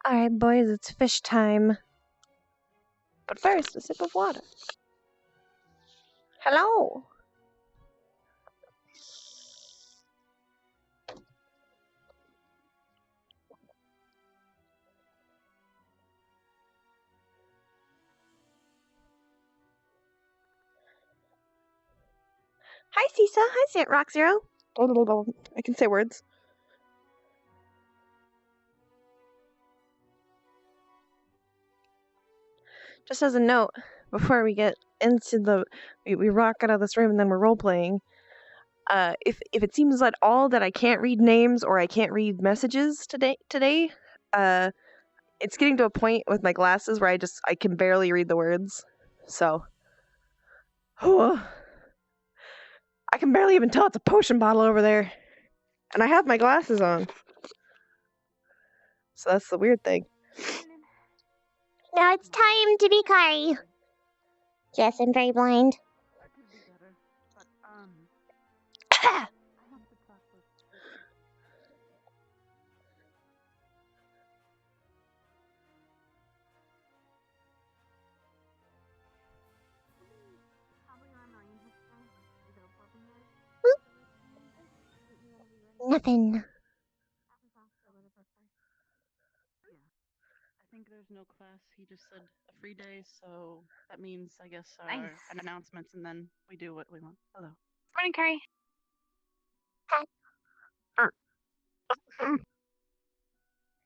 Alright, boys, it's fish time. But first, a sip of water. Hello! Hi, Cisa. Hi, Rock Zero. I can say words. Just as a note, before we get into we rock out of this room and then we're role-playing, if it seems at all that I can't read names or I can't read messages today, it's getting to a point with my glasses where I can barely read the words. So, I can barely even tell it's a potion bottle over there. And I have my glasses on. So that's the weird thing. Now it's time to be Kari. Yes, I'm very blind. Nothing. I think there's no class. He just said a free day, so that means, I guess, our announcements, and then we do what we want. Hello. Morning, Kari. Hi.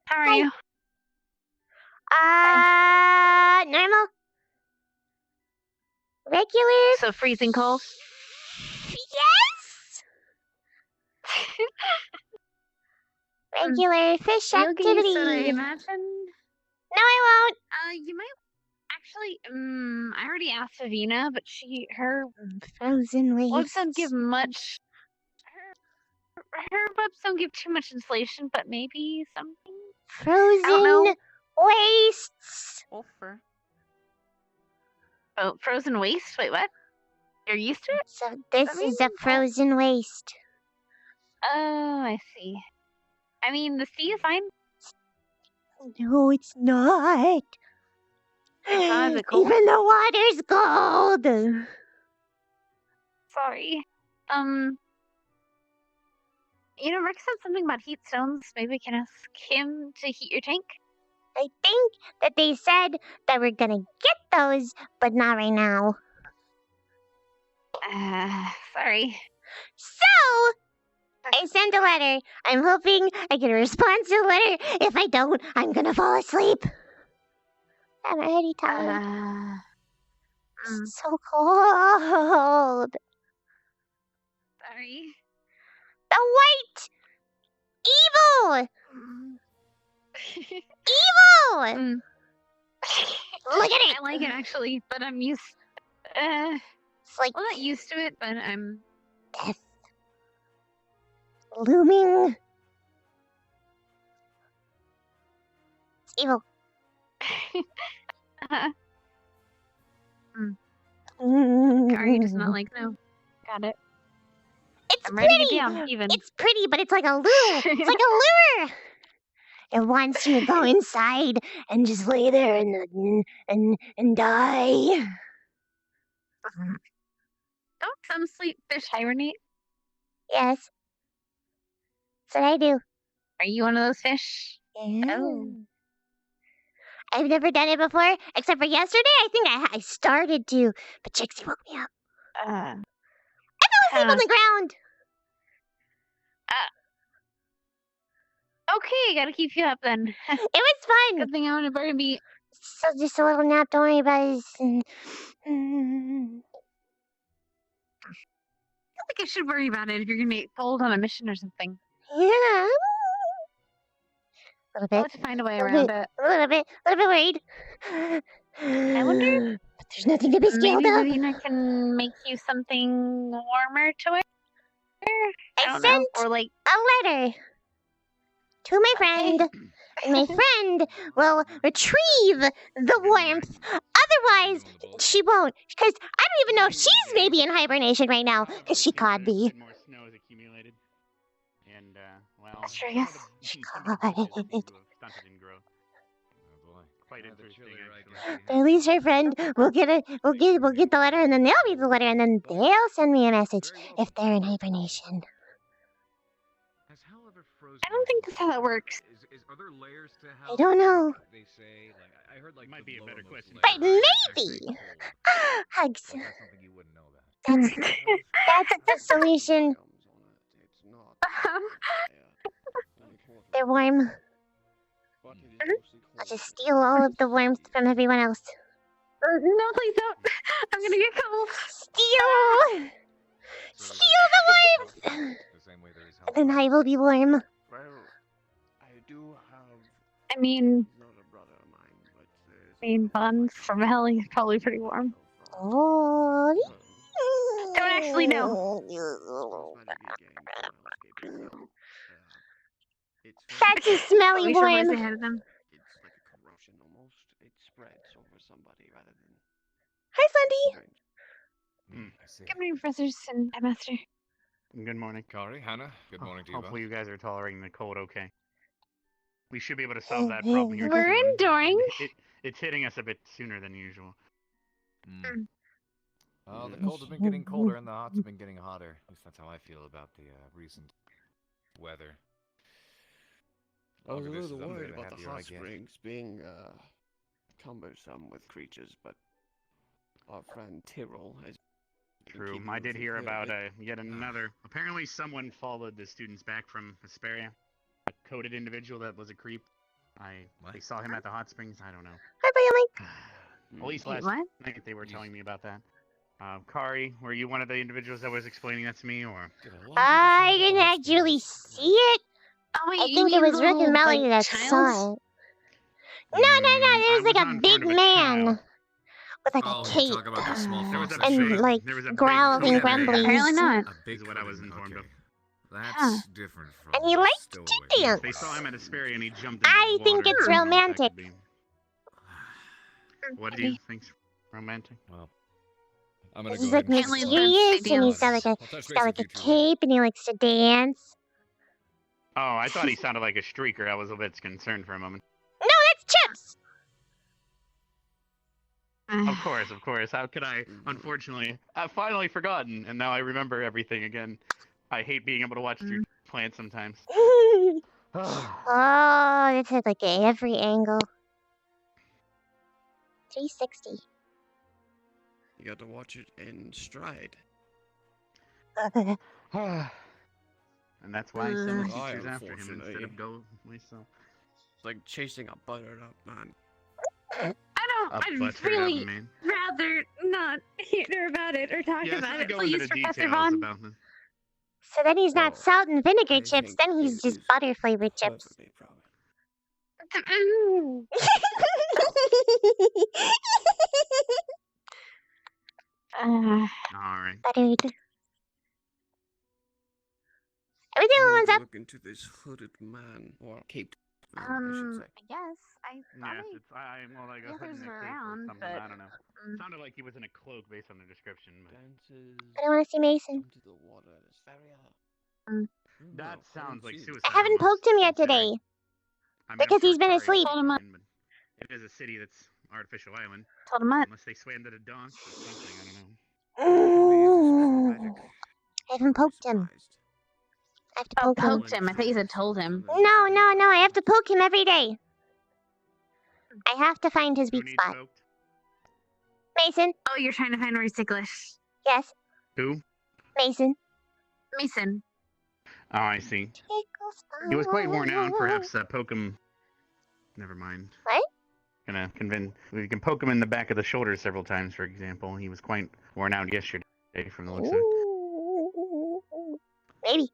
How are you? Normal. Regular. So freezing cold? Yes! Regular fish You'll get used activity. to it, I imagine. No, I won't. You might actually. I already asked Avina, but her Frozen waste. webs don't give much. Her webs don't give too much insulation, but maybe something. Frozen wastes. Wolfer. Oh, frozen waste? Wait, what? You're used to it? So this is a frozen waste. Oh, I see. I mean, the sea is fine. No, it's not. Is it cold? Even the water's cold. Sorry. Rick said something about heat stones. Maybe we can ask him to heat your tank? I think that they said that we're gonna get those, but not right now. Sorry. So, I sent a letter. I'm hoping I get a response to the letter. If I don't, I'm gonna fall asleep. I'm already tired. It's so cold. Sorry. The white! Evil! Evil! Look at it! I like it, actually, but I'm used... It's like... Well, not used to it, but I'm... Death. Looming. It's evil. Kari does not like no. Got it. It's I'm pretty! writing it down, even. It's pretty, but it's like a lure! It's like a lure! It wants you to go inside and just lay there and die. Don't some sleep fish hibernate? Yes. That's what I do. Are you one of those fish? Yeah. Oh. I've never done it before, except for yesterday. I think I started to, but Trixie woke me up. I fell asleep on the ground. Okay, gotta keep you up then. It was fun. Good thing I want to burn me. So just a little nap, don't worry about it. I don't think I should worry about it if you're gonna be told on a mission or something. Yeah. A little bit. I'll have to find a way around it. A little bit worried. I wonder. But there's nothing to be scared Maybe of. Ravina can make you something warmer to wear. I sent or like a letter to my friend, and my friend will retrieve the warmth. Otherwise, she won't, because I don't even know if she's maybe in hibernation right now, because she could be. More snow has accumulated, and well, That's true, yes. She could. stunted in growth. quite The interesting, chili I actually. can see But at least our friend will get the letter, and then they'll read the letter, and then they'll send me a message if they're in hibernation. Has hell ever frozen I don't think over that's how that before? works. Are there layers to hell? I don't know. Like they say, like I heard, like Might the be a better lowermost question. But layer is maybe. actually cold. Hugs. But that's something you wouldn't know that. That's the solution. It's not. They're warm. But it is I'll mostly cold. just steal all of the warmth from everyone else. No, please don't. I'm gonna get cold. Steal! So Steal the warmth! the same way there is hell. Then I will be warm. Well, I do have I mean, not a brother of mine, but Buns from hell is probably pretty warm. Oh. Don't actually know. That's a smelly We sure boys warm. ahead of them. It's like a corruption almost. It spreads over somebody rather than. Hi, Sunday. I see. Good morning, professors and master. Good morning. Kari, Hannah, good morning to you. Hopefully you guys are tolerating the cold okay. We should be able to solve that problem here We're soon. enduring. It's hitting us a bit sooner than usual. Well, the colds have been getting colder and the hots have been getting hotter. At least that's how I feel about the recent weather. I was a Longer this little is up, worried the about the happier I hot get. springs being cumbersome with creatures, but our friend Tyrrell has. been True. keeping I them did from hear clear about of it. yet another. Apparently, someone followed the students back from Hesperia. A coded individual that was a creep. They saw him at the hot springs. I don't know. Hi, Biomike. At least Wait, last what? night they were telling me about that. Kari, were you one of the individuals that was explaining that to me, or? I didn't actually see it. Oh, wait, I you think it mean was the Rick and little, Melody like, that child? saw it. No, there was like a big man with like Oh, a you cape talk about the small There was fox a that and showed up. like there was a big growling totem Apparently bear. Apparently grumblies. not. A big Is what I was informed of. Okay. That's Huh. different from And he liked to stowaway. Yes, dance. they saw him at Hesperia and he jumped into I the think water. it's I don't know what that romantic. could be. What do you think's romantic? Well, I'm gonna He's go like ahead and Apparently touch it's mysterious, and he's got like a I'll touch he's base got like with a you two later. cape, and he likes to dance. Oh, I thought he sounded like a streaker. I was a bit concerned for a moment. No, that's Chips. Of course. How could I? Unfortunately, I've finally forgotten, and now I remember everything again. I hate being able to watch through plants sometimes. Oh, it's at like every angle. 360. You got to watch it in stride. And that's why I send the I, teachers after him instead unfortunately- of go myself. It's like chasing a buttered up man. I'd really rather not hear about it or talk Yeah, about let's it, go into please, the Professor details Vaughn. about this. So then he's not Oh, salt and vinegar I chips, think then he's it just is butter flavored chips. Perfectly proper. Alright. Buttered. Are we the only ones up? Look into this hooded man, or caped man, I should say. I guess. I thought Yes, it's well, like the a hood others and a were cape or around, something. but- I don't know. Sounded like he was in a cloak based on the description. But Dances. I don't want to see Mason. Come to the water, Hesperia. that No, sounds like fancy. suicide. I haven't almost, poked him yet considering- today. I mean, I'm because sure he's been Kari asleep. Hold him up. but it is a city that's artificial island. told him up. Unless they swam to the docks or something, I don't know. I haven't poked him. I have to Oh, poke him. poked him. I thought you said told him. No, I have to poke him every day. I have to find his Who weak needs spot. poked? Mason. Oh, you're trying to find where he's ticklish. Yes, Who? Mason. Mason. Oh, I see. Tickle spot. He was quite worn out. Perhaps poke him. Never mind. What? Gonna convince. We can poke him in the back of the shoulder several times, for example. He was quite worn out yesterday, from the looks of it. Ooh. Maybe.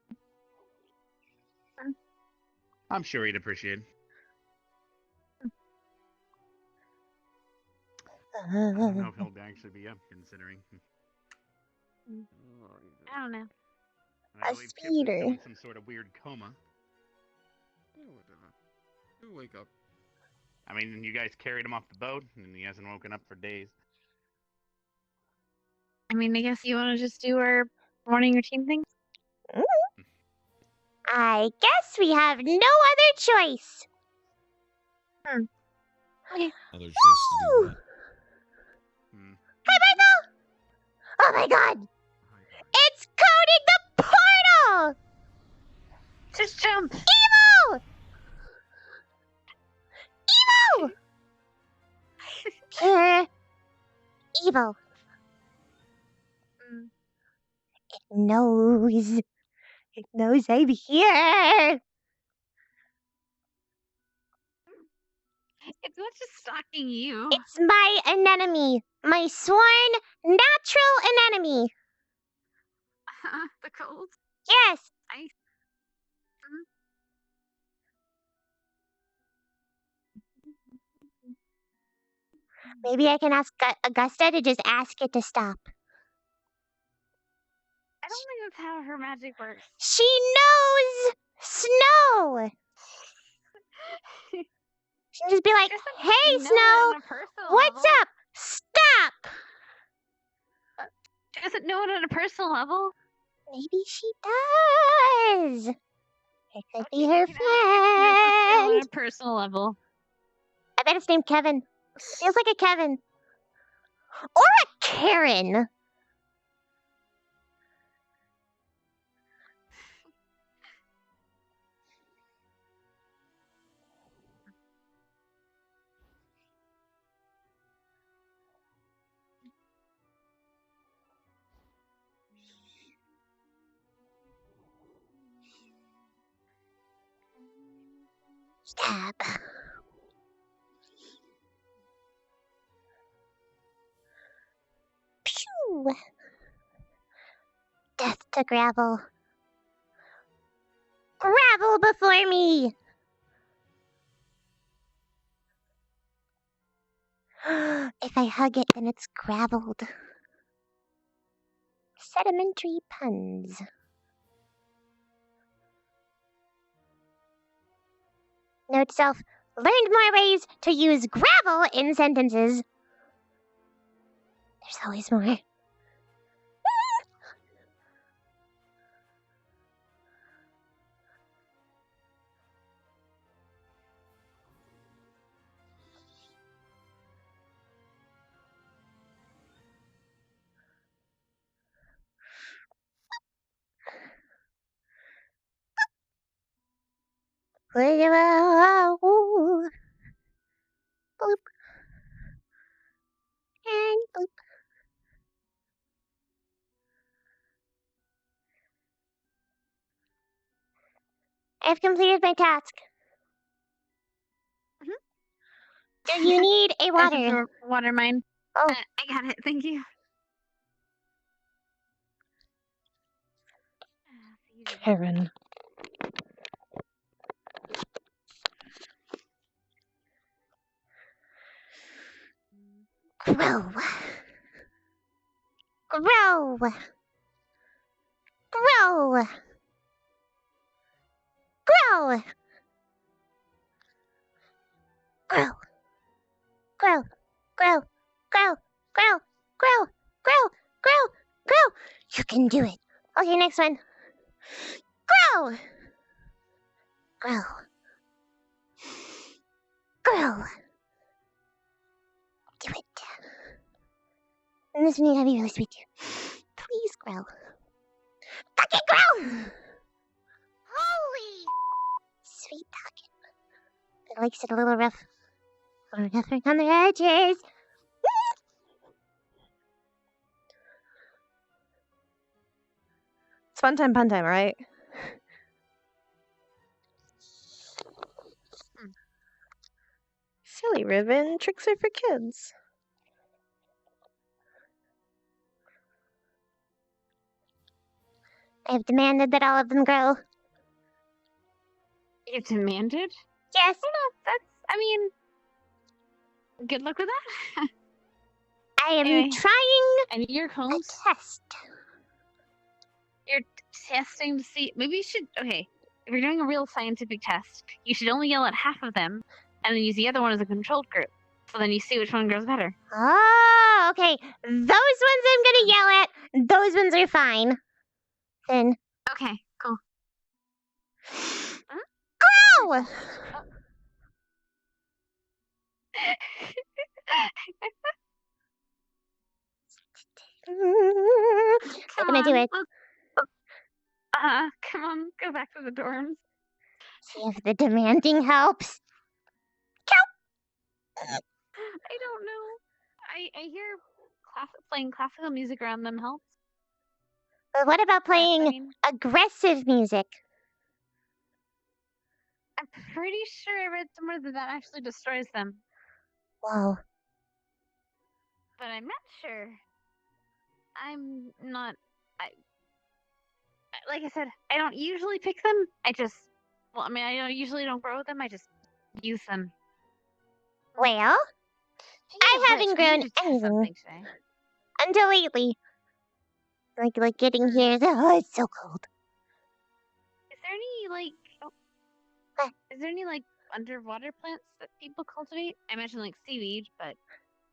I'm sure he'd appreciate it. I don't know if he'll actually be up, considering. I don't know. I A believe Chips is speeder. still in some sort of weird coma. Whatever. You wake up. I mean, you guys carried him off the boat, and he hasn't woken up for days. I mean, I guess you want to just do our morning routine thing? I guess we have no other choice. Another choice to do that. Hmm. Hi, Michael! Oh my god! It's coding the portal! Just jump. Evo! Evo! Pure evil. It knows. It knows I'm here. It's not just stalking you. It's my anemone. My sworn natural anemone. The cold. Yes. Ice. Maybe I can ask Augusta to just ask it to stop. I don't think that's how her magic works. She knows snow. She'll just be like, She doesn't hey, know it Snow, on a personal what's level. up? Stop. She doesn't know it on a personal level. Maybe she does. It could be her You can ask her on friend. a personal level. I bet it's named Kevin. Feels like a Kevin. Or a Karen. Stab. Pew. Death to gravel. Gravel before me. If I hug it, then it's graveled. Sedimentary puns. Note self, learned more ways to use gravel in sentences. There's always more. Boop. And boop. I've completed my task. Do you need a water? Water mine. Oh, I got it. Thank you. Karen. grow. Grow. Grow. Grow. Grow. Grow. Grow. Grow. Grow. Grow. Grow. Grow. Grow. You can do it. Okay, next one. Grow. Grow. Grow. Do it. And this one you gotta be really sweet too. Please grow. Fucking grow! Holy! Sweet talking. It likes it a little rough. A little rougher on the edges. It's fun time, right? Silly ribbon. Tricks are for kids. I have demanded that all of them grow. You've demanded? Yes. I don't know. That's, I mean, good luck with that. I am Anyway. trying And your a homes? test. You're testing to see. Maybe you should. Okay, if you're doing a real scientific test, you should only yell at half of them, and then use the other one as a controlled group. So then you see which one grows better. Oh, okay. Those ones I'm gonna yell at. Those ones are fine. Then Okay, cool. grow. We're gonna do it. Come on, go back to the dorms. See if the demanding helps. I don't know. I hear playing classical music around them helps. But what about But, I playing mean, aggressive music? I'm pretty sure I read somewhere that actually destroys them. Whoa. But I'm not sure. I'm not. Like I said, I don't usually pick them. I usually don't grow with them. I just use them. Well, I haven't grown anything something today. until lately. Like getting here. Oh, it's so cold. Is there any Is there any underwater plants that people cultivate? I imagine seaweed, but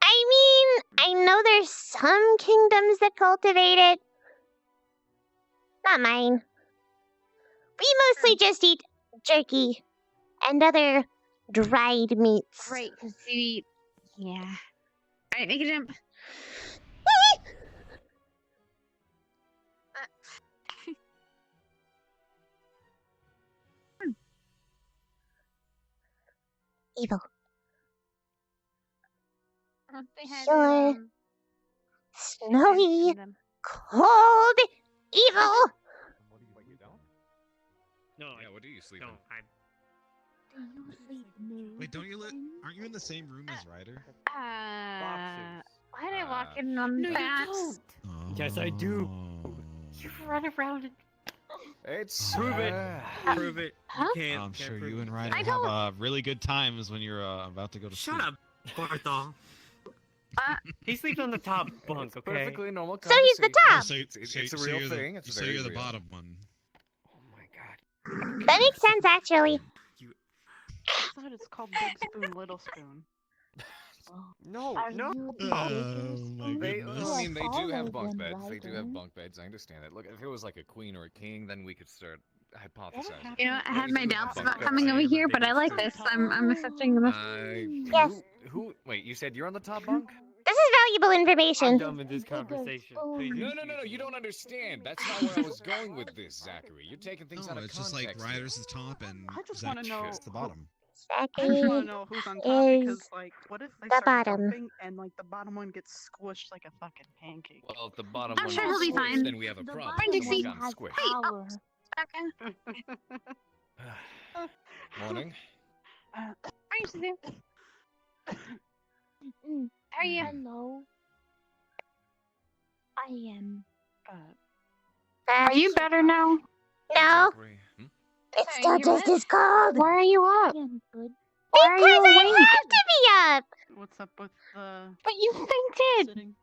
I mean, I know there's some kingdoms that cultivate it. Not mine. We mostly just eat jerky and other dried meats. right, because seaweed. Yeah. All right, make a jump. Evil. They had Sure. Snowy. in them. Cold. Evil. What do you don't? No, Yeah, what do you sleep no, in? Wait, aren't you in the same room as Ryder? Why did I walk in on No, that? you don't. Yes, I do. You run around and It's Prove it. Prove it. Huh? You can't. I'm can't sure prove you it. and Ryder I have don't- really good times when you're about to go to Shut sleep. up, Barthol. He sleeps on the top bunk, It's okay? perfectly normal So he's the conversation. top. So, It's a real you're thing. The, It's so very you're the real. bottom one. Oh my god. That makes sense, actually. I thought it's called Big Spoon, Little Spoon. No, Are no. you Oh my They, goodness. I mean, they do taller have bunk than beds. They do have Ryder. bunk beds. I understand it. Look, if it was like a queen or a king, then we could start hypothesizing. You know, I had my Maybe doubts some about bunk coming beds. over I am a here, but I like biggest this. I'm accepting the. Yes. Who? Wait, you said you're on the top bunk? This is valuable I'm information. done with this conversation. Please No, excuse me. you don't understand. That's not where I was going with this, Zachary. You're taking things No, out of it's context. just like Ryder's the top and I just Zach wanna know is the who- bottom. I just Zachary want to know who's on top is because, what if they the start bottom. jumping and the bottom one gets squished like a fucking pancake? Well, if the bottom I'm one sure is he'll be squished, fine. then we have a The problem. bottom Dixie. Someone's gotten one has squished. power. Okay. Morning. How are you, Suzanne? Mm, How are you? Hello. I am. Are you better now? No, Zachary. Hmm? it's Sorry, still you're just what? as cold. Why are you I up? am good. Why are you Because I awake? have to be up. What's up with the But you fainted. sitting?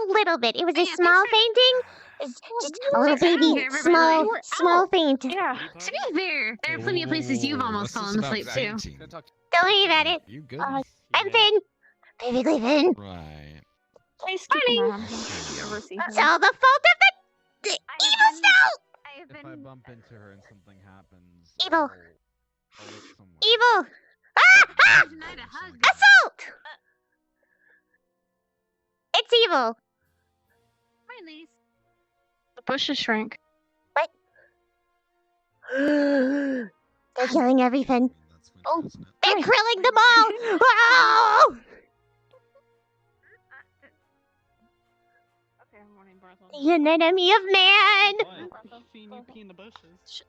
A little bit. It was a Yeah, small thanks for- fainting. It's just a little Thanks for being baby, here, everybody. small, You were small out. faint. Yeah. Kitty To party? be fair, there are plenty of places you've almost What's this fallen about asleep too. fainting? Gonna talk- Don't worry about it. You good? I'm thin. Perfectly thin. Right. It's Keep funny. an eye on him if you ever see him. It's all the fault of the evil snout. I have If I been. bump into her and something happens, Evil. I'll look somewhere. Evil. Ah! Ah! Tonight a hug. Assault! It's evil. Fine, ladies. The bushes shrank. They're killing everything. That's winter, Oh. isn't it? They're grilling them all. Oh! Okay, morning, Barthol. The enemy of man. What? Seeing you pee in the bushes.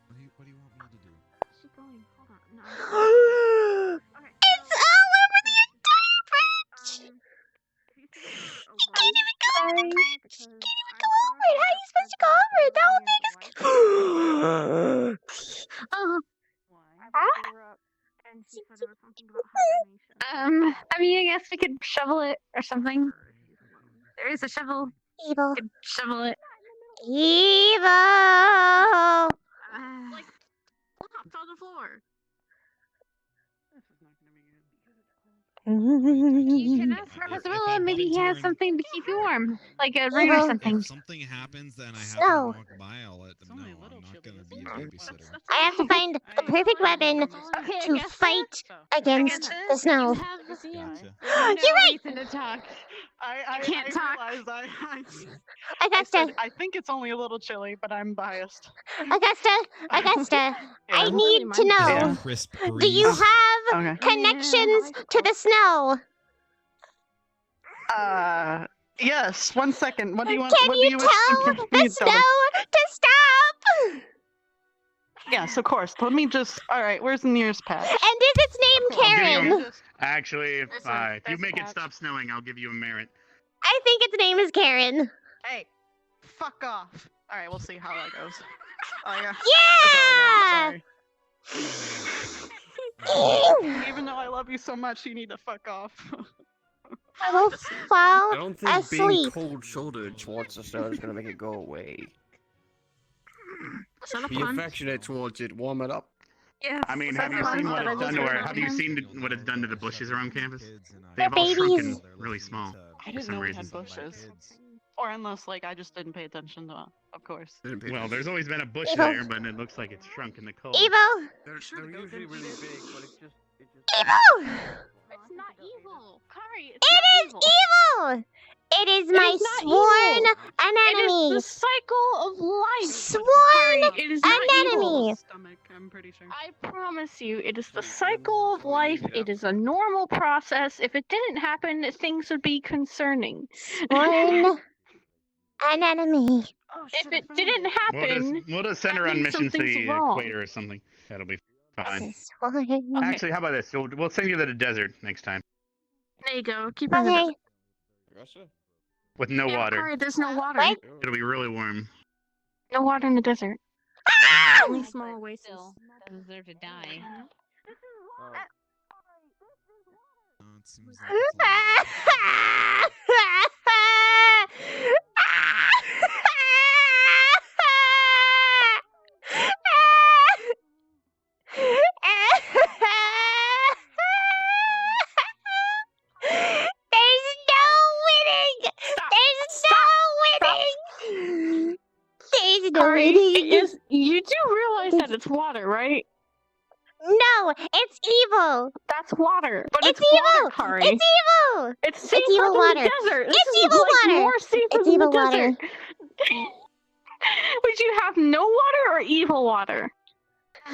What do you want me to do? She's going. Hold on. No. Okay, It's all over the entire bridge. I can't even go over the bridge. Can't even go over it. How are you supposed to go over it? That whole thing is. Oh. Why? I mean, I guess we could shovel it or something. There is a shovel. Evil. We could shovel it. Evil. Flopped on the floor. This is not gonna be good. You can ask Professor if I Willow, bump maybe he into her has and- something to keep you warm. Like a ring or Evil. something. If something happens, then I happen Snow. to walk by, I'll let them It's only know. a little I'm not chilly, gonna isn't be a it? babysitter. I have to find the perfect weapon Okay, to Augusta? fight So, against the You snow. have Gotcha. no You're right! reason to talk. I can't talk. realized I Augusta, said I think it's only a little chilly, but I'm biased. Augusta, I Yeah. need to Is know. it a crisp breeze? Do you have Okay. connections to the snow? Yes. 1 second. What do you want? Can what you do you wish tell me the to tell them? snow to stop? Yes, of course. Let me just. All right. Where's the nearest patch? And is its name I'll give you Karen? Actually, if There's a- if you there's a make it patch. stop snowing, I'll give you a merit. I think its name is Karen. Hey, fuck off. All right. We'll see how that goes. Oh yeah. Yeah! That's all I got. Sorry. Even though I love you so much, you need to fuck off. I will fall I don't think being asleep. cold-shouldered towards the snow is gonna make it go away. Is that a Be pun? affectionate towards it, warm it up. Yeah. I mean, have you seen what it's done to our? Have you seen what it's done to the bushes around campus? They've all shrunken really small. I for didn't some know we reason. had bushes. Or unless, like, I just didn't pay attention to, of course. Well, there's always been a bush Evil. there, but it looks like it's shrunk in the cold. Evil! They're usually really big, but it's just... Evil! It's not evil. Kari, it's It is not evil. evil! It is my is not sworn evil. It enemy! is the cycle of life. Sworn Kari, it is not evil. enemy! Stomach, I'm pretty sure. I promise you, it is the cycle of life. It is a normal process. If it didn't happen, things would be concerning. Sworn an enemy. Oh, If shit, I it found didn't it. happen, We'll just send her that on means missions to something's the wrong. equator or something. That'll be fine. Sworn. Actually, how about this? We'll send you to the desert next time there you go. Keep her in the Okay. desert. Russia? with no Yeah, water. Kari, there's no water. What? It'll be really warm. No water in the desert. Ah! Only small oasis. Still, doesn't deserve to die. Oh. It seems like it's a There's no winning! There's no winning! There's no Kari, winning! you do realize that it's water, right? No, it's evil! That's water. But It's water, evil! Kari. It's evil! It's safer evil than water. the desert. This It's is evil like water. more safer It's than evil the water. desert. Would you have no water or evil water? I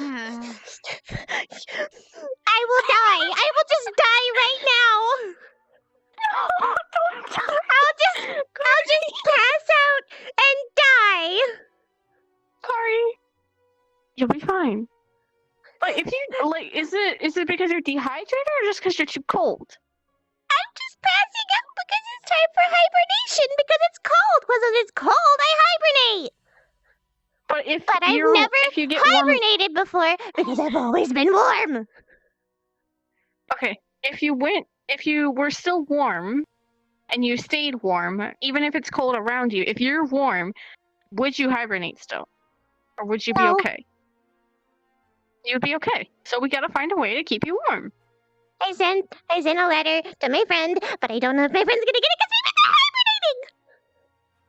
will die! I will just die right now! Don't die. I'll just pass out and die! Kari, you'll be fine. But if you like, is it because you're dehydrated or just because you're too cold? I'm just passing out because it's time for hibernation because it's cold. Because when it's cold, I hibernate. But if But I've you're, never if you get warm, hibernated before because I've always been warm. okay. If you were still warm, and you stayed warm, even if it's cold around you, if you're warm, would you hibernate still, or would you be No. okay? You'd be okay. So we gotta find a way to keep you warm. I sent a letter to my friend, but I don't know if my friend's gonna get it because maybe they're hibernating.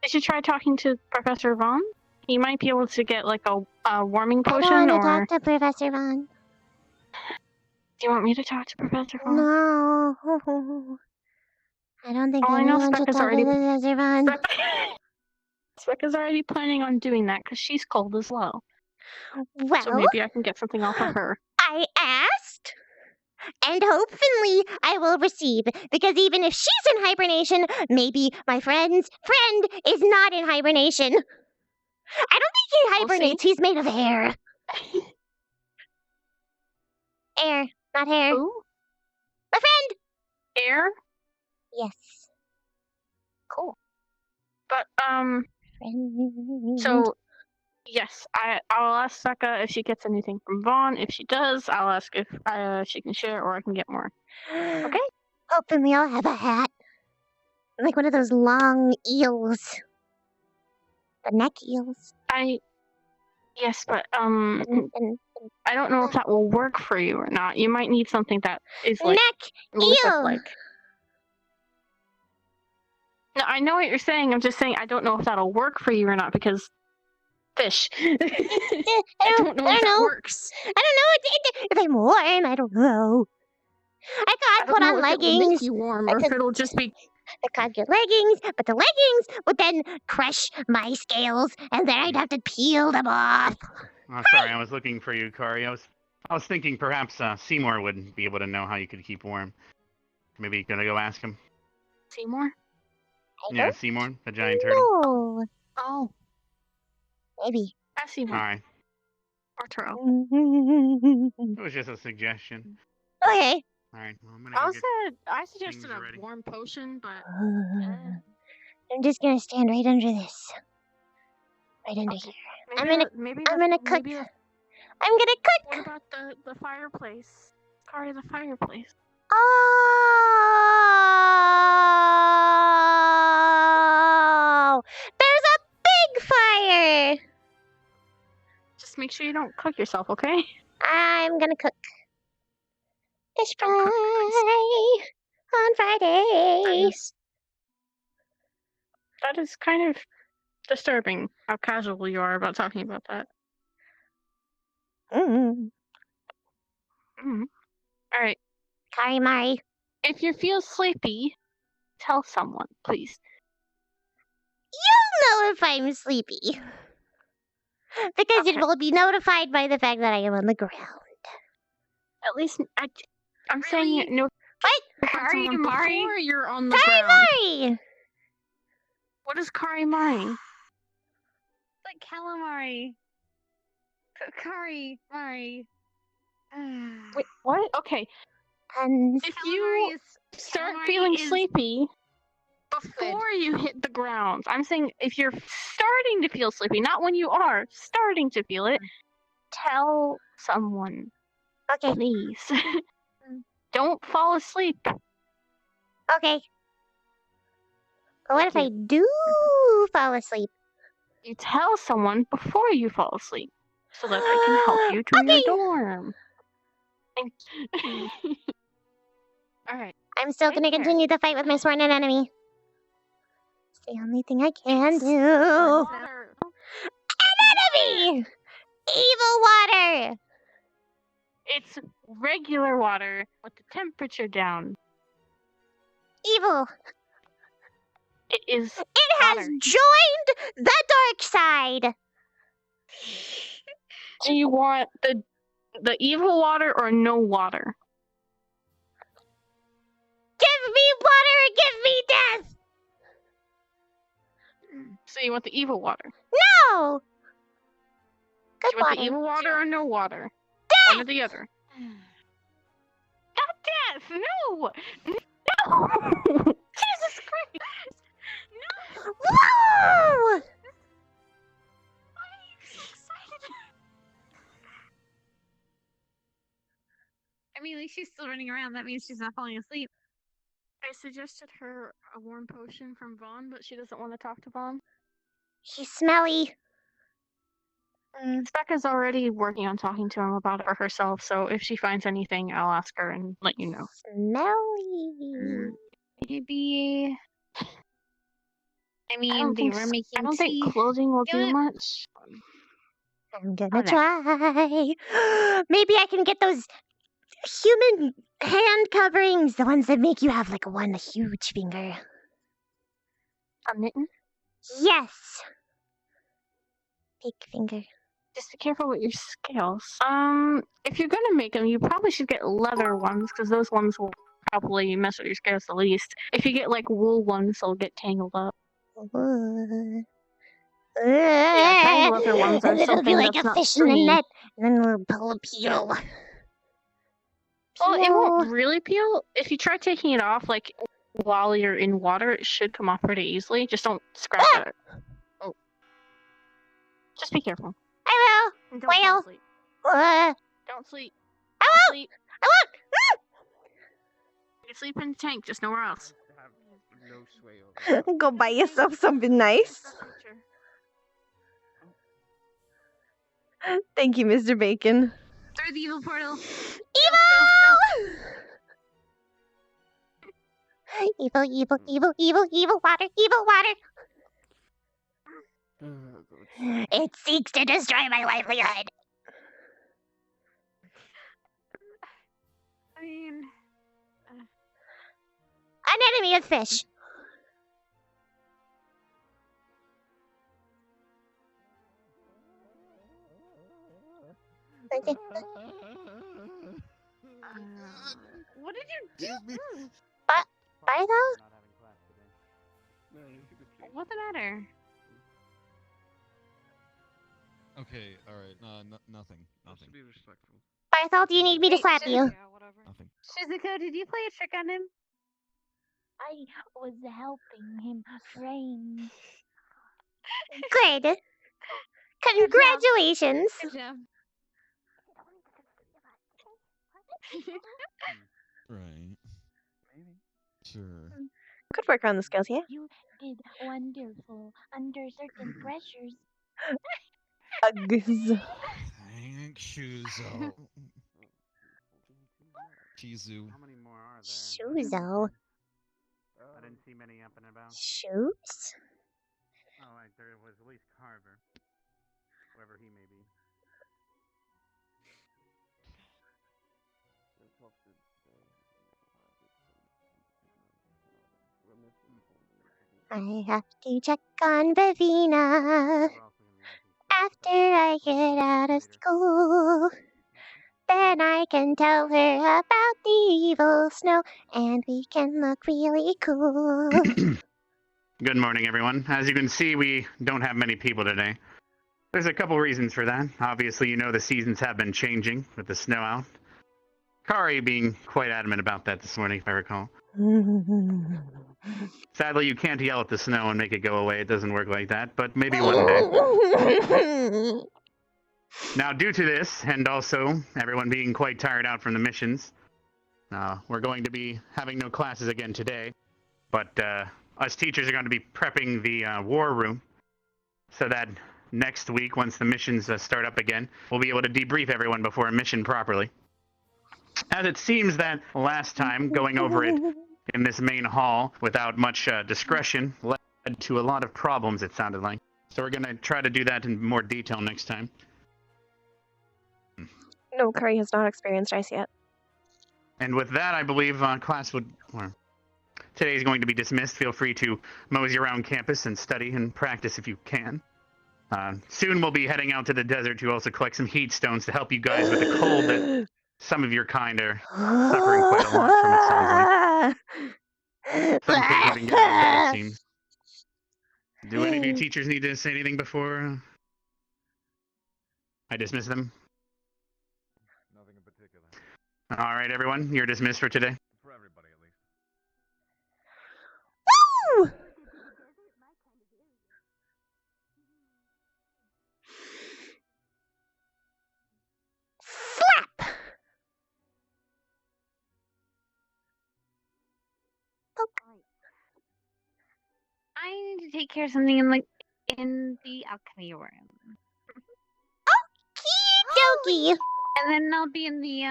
You should try talking to Professor Vaughn. He might be able to get like a warming I potion, don't or want to talk to Professor Vaughn. do you want me to talk to Professor Vaughn? No. I don't think Oh, I know anyone should Specca's talk to already- Professor Vaughn. Specca's already planning on doing that because she's cold as well. So Well, maybe I can get something off of her. I asked, and hopefully I will receive, because even if she's in hibernation, maybe my friend's friend is not in hibernation. I don't think he We'll see. hibernates, he's made of air. Air, not hair. Ooh, My friend! air. Yes. Cool. But Friend. so yes, I'll ask Becca if she gets anything from Vaughn. If she does, I'll ask if she can share or I can get more. Okay. Hopefully I'll have a hat. Like one of those long eels. The neck eels. Yes, but And I don't know if that will work for you or not. You might need something that is like Neck. liquid Ew. like. No, I know what you're saying. I'm just saying I don't know if that'll work for you or not because fish. I don't know if that works. I don't know if I'm warm. I don't know. I can't put on If it will leggings. make you warm or if it'll just be. I can't get leggings, but the leggings would then crush my scales, and then I'd have to peel them off. Oh, sorry, I was looking for you, Kari. I was thinking perhaps Seymour would be able to know how you could keep warm. Maybe you're gonna go ask him. Seymour? Yeah, Seymour, the giant turtle. No. Oh. Maybe. Ask Seymour. All right. Or Turo. It was just a suggestion. Okay. All right. Well, I'm gonna go get I suggested things ready. a warm potion, but I'm just gonna stand right under this. Right under here. I'm gonna cook. I'm gonna cook. What about the fireplace? Kari, the fireplace. Oh! There's a big fire! Just make sure you don't cook yourself, okay? I'm gonna cook. Fish fry on Fridays. That is kind of disturbing how casual you are about talking about that. Mm. Alright. Karimari. If you feel sleepy, tell someone, please. You'll know if I'm sleepy. Because it will be notified by the fact that I am on the ground. At least I'm saying no. What? Karimari? Before you're on the ground. Karimari! What is Karimari? Like calamari. Karimari. Wait, what? Okay. If you start feeling sleepy before you hit the ground, I'm saying if you're starting to feel sleepy, not when you are starting to feel it, tell someone. Okay. Please. Don't fall asleep. Okay. But what if I do fall asleep? You tell someone before you fall asleep so that I can help you to your dorm. Alright. I'm still gonna continue the fight with my sworn enemy. It's the only thing I can do. An enemy! Evil water! It's regular water with the temperature down. Evil. It is. It has joined the dark side. Do you want the evil water or no water? Give me water and give me death! So you want the evil water? No! Good You want water. the evil water or no water? Death! One or the other. Not death! No! No! Jesus Christ! No! Whoa! Why are you so excited? I mean, at least she's still running around. That means she's not falling asleep. I suggested her a warm potion from Vaughn, but she doesn't want to talk to Vaughn. She's smelly. Becca's already working on talking to him about it for herself, so if she finds anything, I'll ask her and let you know. Smelly. Maybe. I mean, don't they think were s- making I don't tea. think clothing will You know do what? much. I'm gonna try. Maybe I can get those human hand coverings, the ones that make you have like one huge finger. A mitten? Yes. Big finger. Just be careful with your scales. If you're gonna make them, you probably should get leather ones, because those ones will probably mess with your scales the least. If you get like wool ones, they'll get tangled up. Yeah, tiny leather ones are And then it'll be something like that's a not fish in the stringy. net, and then we'll pull a peel. Well, it won't really peel. If you try taking it off, like, while you're in water, it should come off pretty easily. Just don't scratch at it. Oh. Just be careful. I And will. don't fall Well. asleep. Uh, Don't sleep. I Don't won't. sleep. I won't. You can sleep in the tank, just nowhere else. Have no sway over. Go buy yourself something nice. Thank you, Mr. Bacon. Through the evil portal. Evil, evil, evil, evil, evil water, evil water. It seeks to destroy my livelihood. I mean, An enemy of fish. what did you do? Bye though? What's the matter? Okay, alright, nothing. Nothing. Be respectful. Barthol, do you need me to slap you? Nothing. Shizuko, did you play a trick on him? I was helping him train. Good. Congratulations. Good job. Right. Maybe. Sure. Good work on the skills, yeah? You did wonderful under certain pressures. Uggs. Thanks, Shuzo. Chizu. How many more are there? Shuzo. I didn't see many up and about. Shoots? Oh, right, there was at least Carver. Whoever he may be. I have to check on Bavina after I get out of school. Then I can tell her about the evil snow, and we can look really cool. Good morning, everyone. As you can see, we don't have many people today. There's a couple reasons for that. Obviously, you know the seasons have been changing with the snow out. Kari being quite adamant about that this morning, if I recall. Sadly, you can't yell at the snow and make it go away. It doesn't work like that, but maybe one day. Now, due to this, and also everyone being quite tired out from the missions, we're going to be having no classes again today. But us teachers are going to be prepping the war room so that next week, once the missions start up again, we'll be able to debrief everyone before a mission properly. As it seems that last time, going over it in this main hall without much discretion led to a lot of problems, it sounded like. So we're going to try to do that in more detail next time. No, Curry has not experienced ice yet. And with that, I believe class would... today is going to be dismissed. Feel free to mosey around campus and study and practice if you can. Soon we'll be heading out to the desert to also collect some heat stones to help you guys with the cold that some of your kind are suffering quite a lot from, it sounds like. Some kids even get out of bed, it seems. Do any of you teachers need to say anything before I dismiss them? Nothing in particular. All right, everyone, you're dismissed for today. For everybody, at least. Woo! Slap! I need to take care of something in the alchemy room. Okie dokie. And then I'll be in the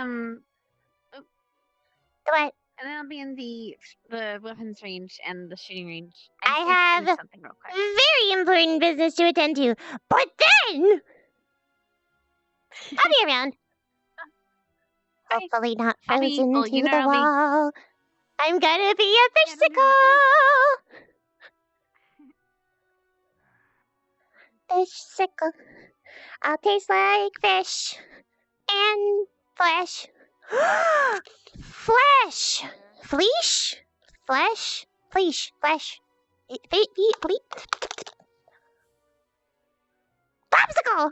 What? And then I'll be in the weapons range and the shooting range. I just need to have finish something real quick. very important business to attend to. But then I'll be around. Hopefully not I'll be- frozen well, into you know the I'll be- wall. I'm gonna be a Yeah, that'll be fishsicle. Fishsicle. I'll taste like fish and flesh. Flesh. Fleesh. Flesh. Fleesh. Flesh. Popsicle.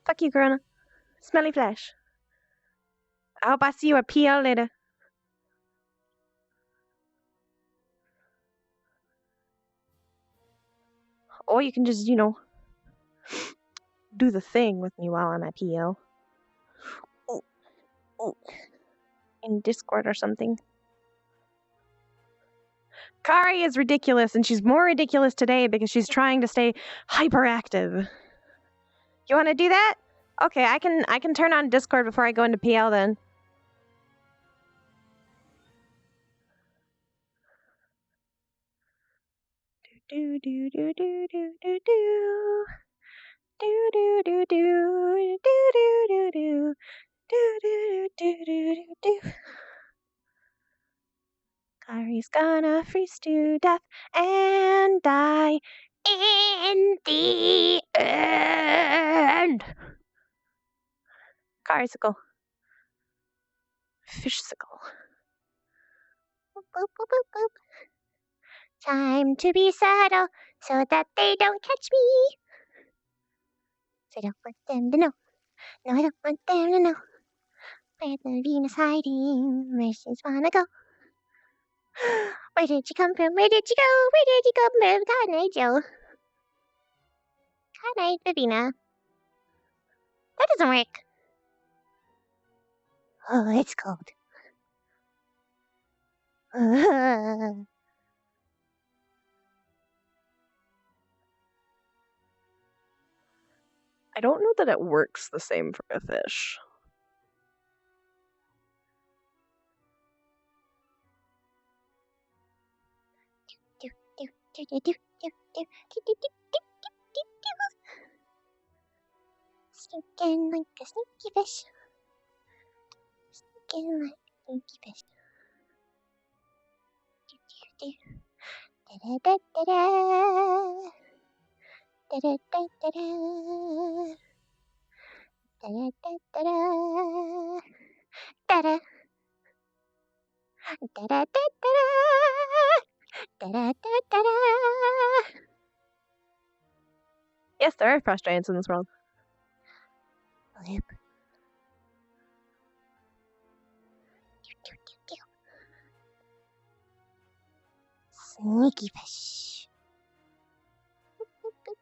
Fuck you, Corona. Smelly flesh. I hope I see you at PL later. Or you can just, do the thing with me while I'm at PL. In Discord or something. Kari is ridiculous, and she's more ridiculous today because she's trying to stay hyperactive. You want to do that? Okay, I can turn on Discord before I go into PL then. Do do do do do do do. Do do do do do do do do do do do do do. Kari's gonna freeze to death and die in the end. Caricicle. Fishsicle. Boop, boop, boop, boop, boop. Time to be subtle so that they don't catch me. So I don't want them to know. No, I don't want them to know. Where the Venus hiding? Where she's wanna go? Where did you come from? Where did you go? Where did you come from? Good night, Joe. Good night, Vivina. That doesn't work. Oh, it's cold. I don't know that it works the same for a fish. Stinking like a sneaky fish. Stinking like a sneaky fish. Da-da-da-da-da. Da-da-da-da-da. Da-da-da-da-da. Da-da. Da-da-da-da-da. Da-da-da-da-da. Yes, there are frost giants in this world. Blip. Sneaky fish. Boop, boop, boop.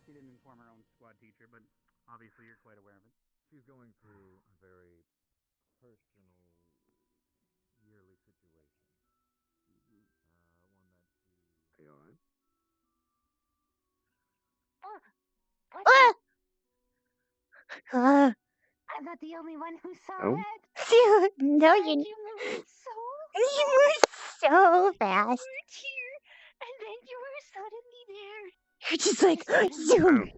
She didn't inform her own squad teacher, but obviously you're quite aware of it. She's going through a very personal yearly situation. One that she... Are you alright? I'm not the only one who saw Oh? it. No, you moved so moved so fast. here, and then you were suddenly there. You're just like, zoom.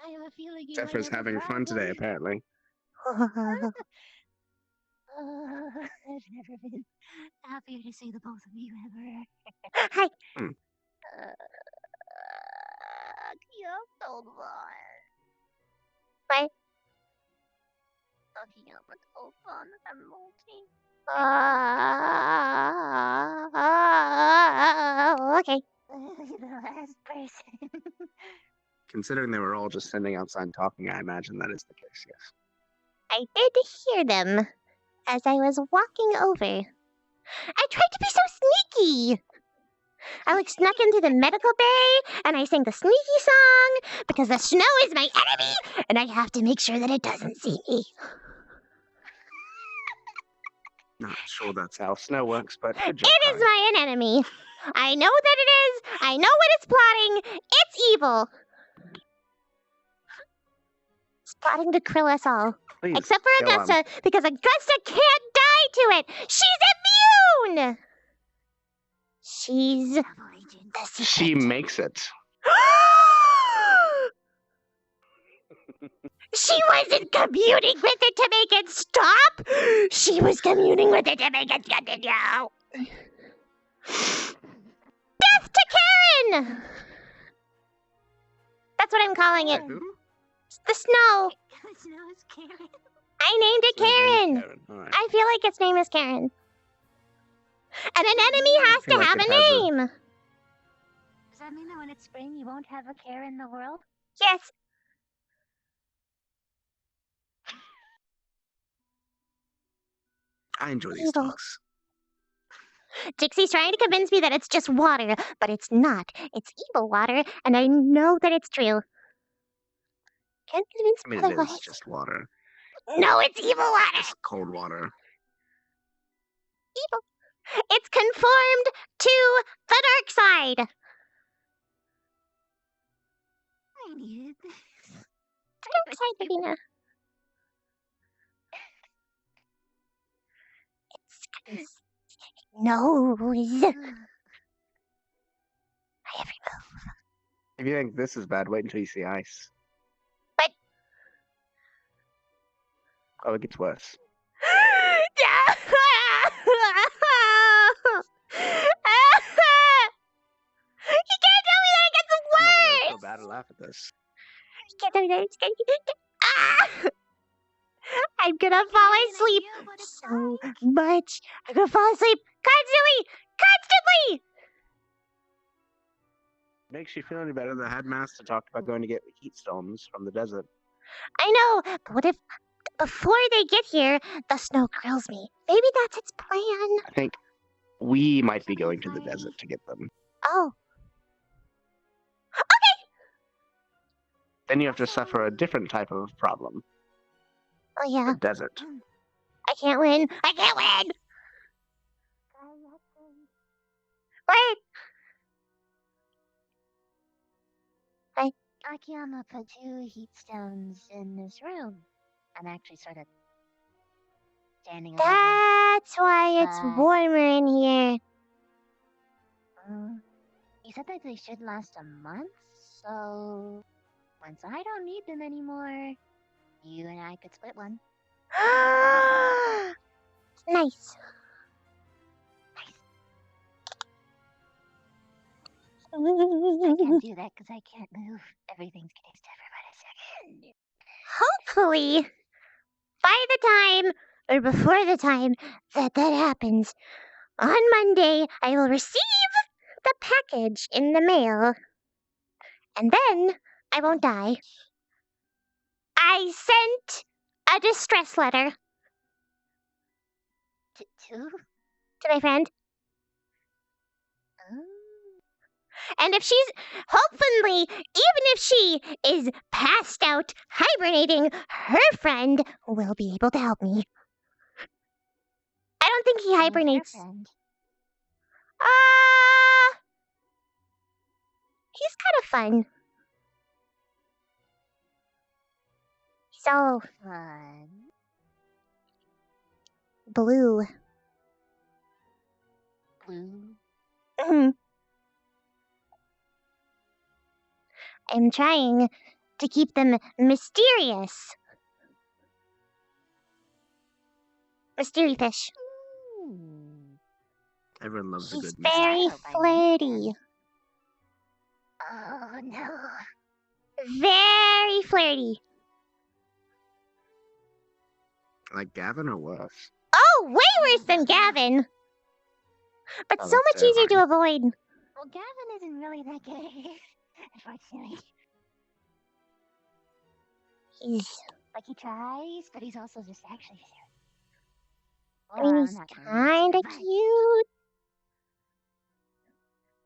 I have a feeling you Zephyr's might have a having fun today, problem. apparently. I've never been happier to see the both of you ever. Hi. You're so fun. Bye. Okay, but so fun. I'm molting. Okay. The last person. Considering they were all just standing outside talking, I imagine that is the case, yes. I did hear them as I was walking over. I tried to be so sneaky. I snuck into the medical bay and I sang the sneaky song because the snow is my enemy and I have to make sure that it doesn't see me. Not sure that's how snow works, but good job. It is my enemy. I know that it is. I know what it's plotting. It's evil. It's plotting to kill us all. Please, Except for go on. Augusta, because Augusta can't die to it. She's immune. She's the secret. She makes it. She wasn't communing with it to make it stop. She was communing with it to make it continue. Death to Karen! That's what I'm calling it. The snow. The snow is Karen. I named it Karen. Alright. I feel like its name is Karen. And an enemy has feel to like have it a has a- name. Does that mean that when it's spring, you won't have a care in the world? Yes. I enjoy these Evil. talks. Dixie's trying to convince me that it's just water, but it's not. It's evil water, and I know that it's true. Can't convince I mean, me it is otherwise. just water. No, it's evil water. It's cold water. Evil. It's conformed to the dark side. I needed this. Dark side, Davina. It's knows my every move. If you think this is bad, wait until you see ice. But Oh, it gets worse. yeah. You can't tell me that it gets I'm not gonna worse. feel bad and laugh at this. You can't tell me that it's getting. I'm gonna fall asleep so much. I'm gonna fall asleep constantly. Makes you feel any better? The headmaster talked about going to get heat stones from the desert. I know, but what if before they get here, the snow grills me? Maybe that's its plan. I think we might be going to the desert to get them. Oh. Then you have to suffer a different type of problem. Oh yeah. The desert. I can't win. I can't win. Wait. Akiyama put 2 heat stones in this room. I'm actually sort of standing above them. That's why it's warmer in here. He said that they should last a month, so once I don't need them anymore, you and I could split one. Nice. I can't do that because I can't move. Everything's getting stiffer by the second. Hopefully, by the time, or before the time that happens, on Monday, I will receive the package in the mail. And then I won't die. I sent a distress letter. To my friend. And if she's, hopefully, even if she is passed out, hibernating, her friend will be able to help me. I don't think he hibernates. He's kind of fun. So fun. Blue. I'm trying to keep them mysterious. Mystery fish. Everyone loves a He's good very flirty. Oh no. Very flirty. Like Gavin or worse? Oh, way worse than Gavin. But Oh, so that's much easier to terrifying. avoid. Well, Gavin isn't really that good, unfortunately. He's Like, he tries, but he's also just actually... I mean, he's kinda cute.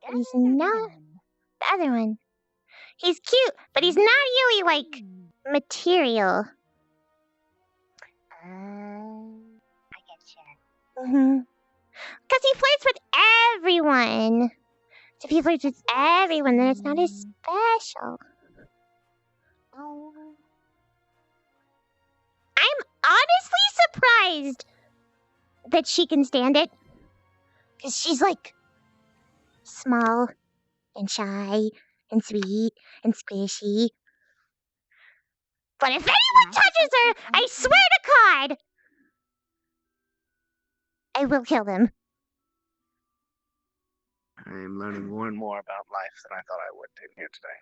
But he's not the other one. He's cute, but he's not really, like, material. I get you. Because he flirts with everyone. So if he flirts with everyone, then it's not as special. Oh. I'm honestly surprised that she can stand it. Because she's, like, small and shy and sweet and squishy. But if anyone touches her, I swear to God, I will kill them. I am learning more and more about life than I thought I would in here today.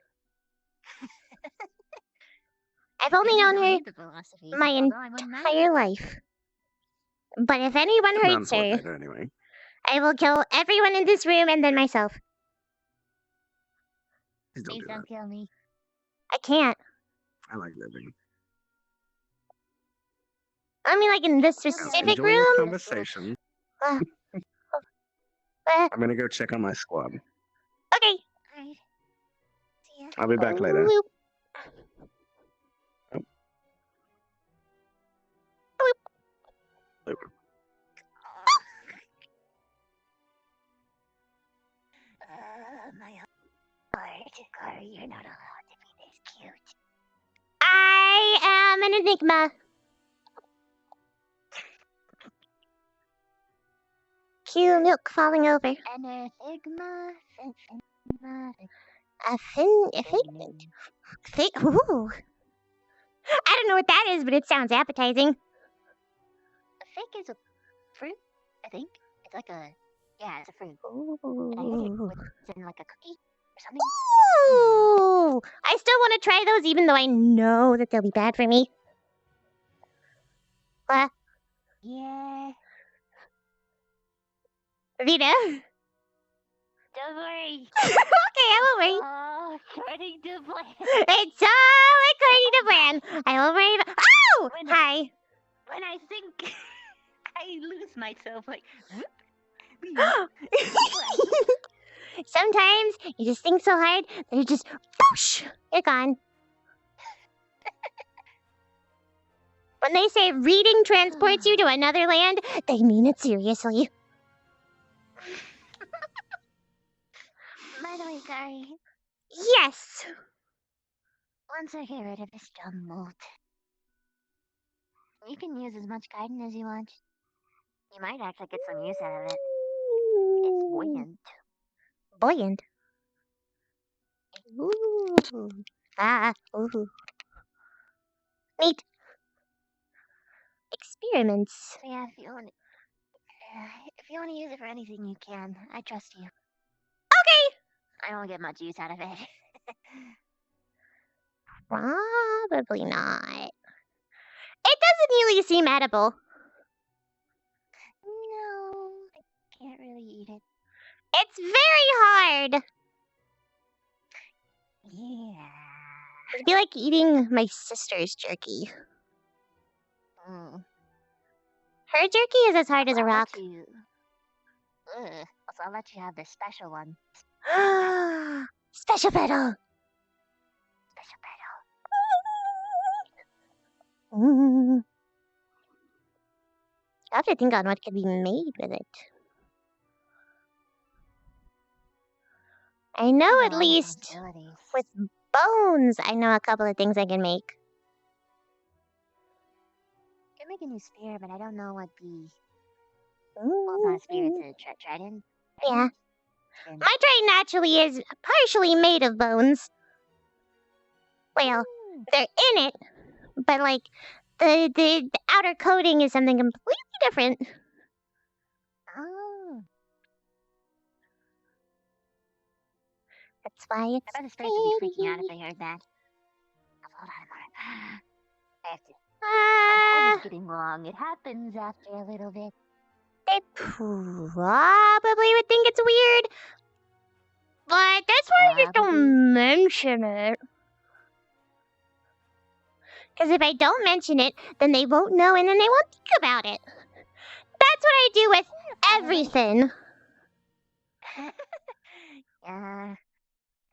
I've only known her my although entire life. But if anyone None hurts for her, better, anyway. I will kill everyone in this room and then myself. Please don't Please do don't that. kill me. I can't. I like living. I mean, like in this Now, specific enjoy your room. conversation. I'm gonna go check on my squad. Okay. Alright. See ya. I'll be back later. Whoop. Kari, you're not allowed to be this cute. I am an enigma. Cue milk falling over. An enigma. A figment. Ooh. I don't know what that is, but it sounds appetizing. A fig is a fruit, I think. It's like a... Yeah, it's a fruit. Ooh. And I hit it with in like a cookie or something. Ooh. I still want to try those, even though I know that they'll be bad for me. Yeah. Vita? Don't worry. Okay, I won't worry. Oh, according to plan. It's all according to plan. I won't worry about... Oh! Hi. When I think I lose myself, like... Sometimes you just think so hard that you just... Whoosh! You're gone. When they say reading transports you to another land, they mean it seriously. By the way, Kari, Yes. once I get rid of this dumb mold, you can use as much garden as you want. You might actually get some use out of it. It's buoyant. Buoyant. Ooh. Ooh. Neat. Experiments. So yeah, if you want to use it for anything, you can. I trust you. Okay. I don't get much use out of it. Probably not. It doesn't really seem edible. No, I can't really eat it. It's very hard. Yeah. It'd be like eating my sister's jerky. Mm. Her jerky is as hard as a rock. Also, I'll let you have this special one. Special pedal. Special pedal. I have to think on what could be made with it. I know at least with bones, I know a couple of things I can make. I can make a new spear, but I don't know what the... Well, not a spear, it's a trident. Yeah. My trident actually is partially made of bones. Well, they're in it, but like the outer coating is something completely different. Oh. That's why it's I bet the spirits would be freaking out if they heard that. Hold on a moment. I have to... My phone is getting long. It happens after a little bit. They probably would think it's weird, but that's why I just don't mention it. Because if I don't mention it, then they won't know and then they won't think about it. That's what I do with everything. Yeah.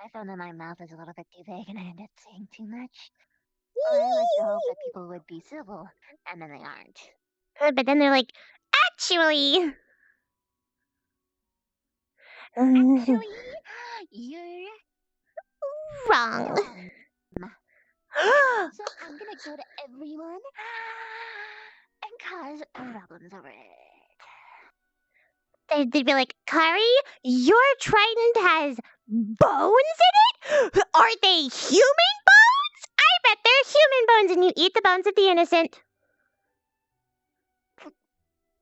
I found that my mouth is a little bit too big and I end up saying too much. I like to hope that people would be civil, and then they aren't. But then they're like, actually... Actually, you're wrong. So I'm gonna go to everyone and cause problems over it. They'd be like, Kari, your trident has bones in it? Are they human bones? I bet they're human bones and you eat the bones of the innocent.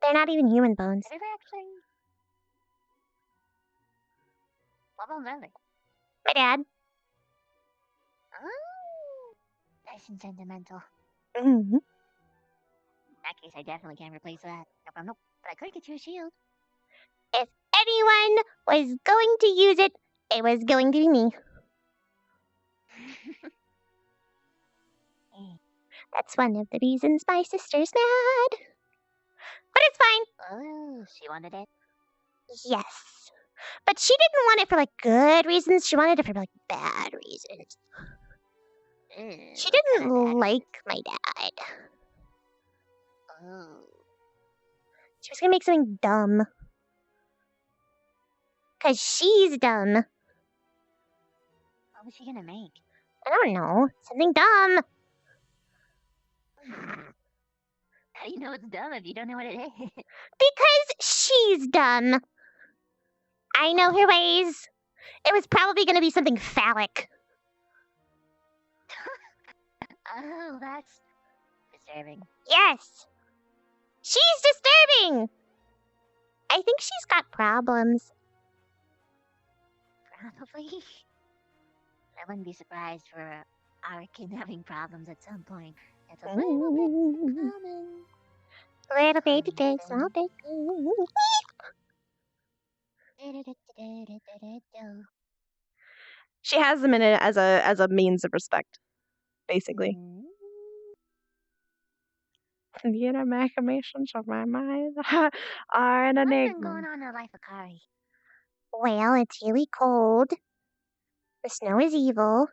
They're not even human bones. Are they actually? What bones are they? My dad. Oh, nice and sentimental. Mm-hmm. In that case, I definitely can't replace that. Nope. But I could get you a shield. If anyone was going to use it, it was going to be me. That's one of the reasons my sister's mad. But it's fine. Oh, she wanted it? Yes. But she didn't want it for, like, good reasons. She wanted it for, like, bad reasons. She didn't like my dad. Oh. She was gonna make something dumb. 'Cause she's dumb. What was she gonna make? I don't know. Something dumb. How do you know it's dumb if you don't know what it is? Because she's dumb. I know her ways. It was probably going to be something phallic. Oh, that's disturbing. Yes. She's disturbing. I think she's got problems. Probably. I wouldn't be surprised for our kid having problems at some point. It's a little bit common. Little baby big, small big. She has them in it as a means of respect, basically. The inner machinations of my mind are an What's been enigma. going on in the life of Kari? Well, it's really cold. The snow is evil.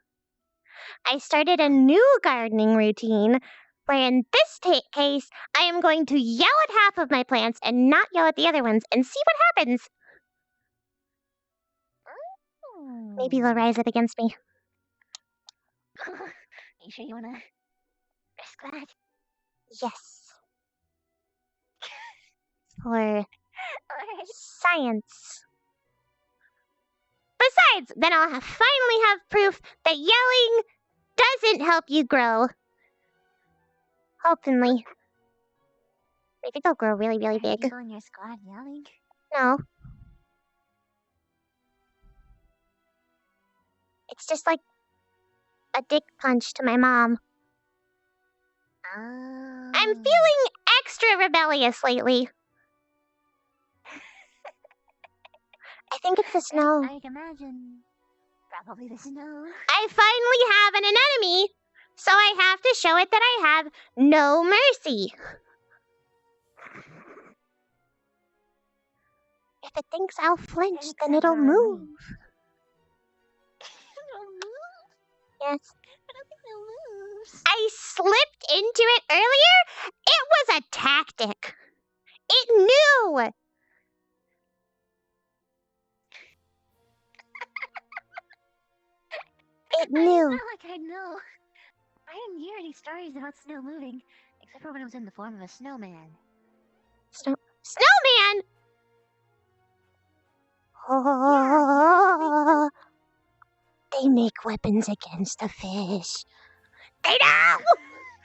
I started a new gardening routine where in this case, I am going to yell at half of my plants and not yell at the other ones and see what happens. Maybe they'll rise up against me. You sure you wanna risk that? Yes. For science. Besides, then I'll finally have proof that yelling doesn't help you grow. Hopefully. Maybe they'll grow really, really big. People in your squad yelling? No. It's just like a dick punch to my mom. Oh. I'm feeling extra rebellious lately. I think it's the snow. I can imagine. Probably the snow. I finally have an enemy, so I have to show it that I have no mercy. If it thinks I'll flinch, then it'll move. It'll move? Yes. I don't think it'll move. I slipped into it earlier. It was a tactic. It knew. It knew. It's not like I know. I didn't hear any stories about snow moving, except for when it was in the form of a snowman. Snowman! Oh, they make weapons against the fish. They know!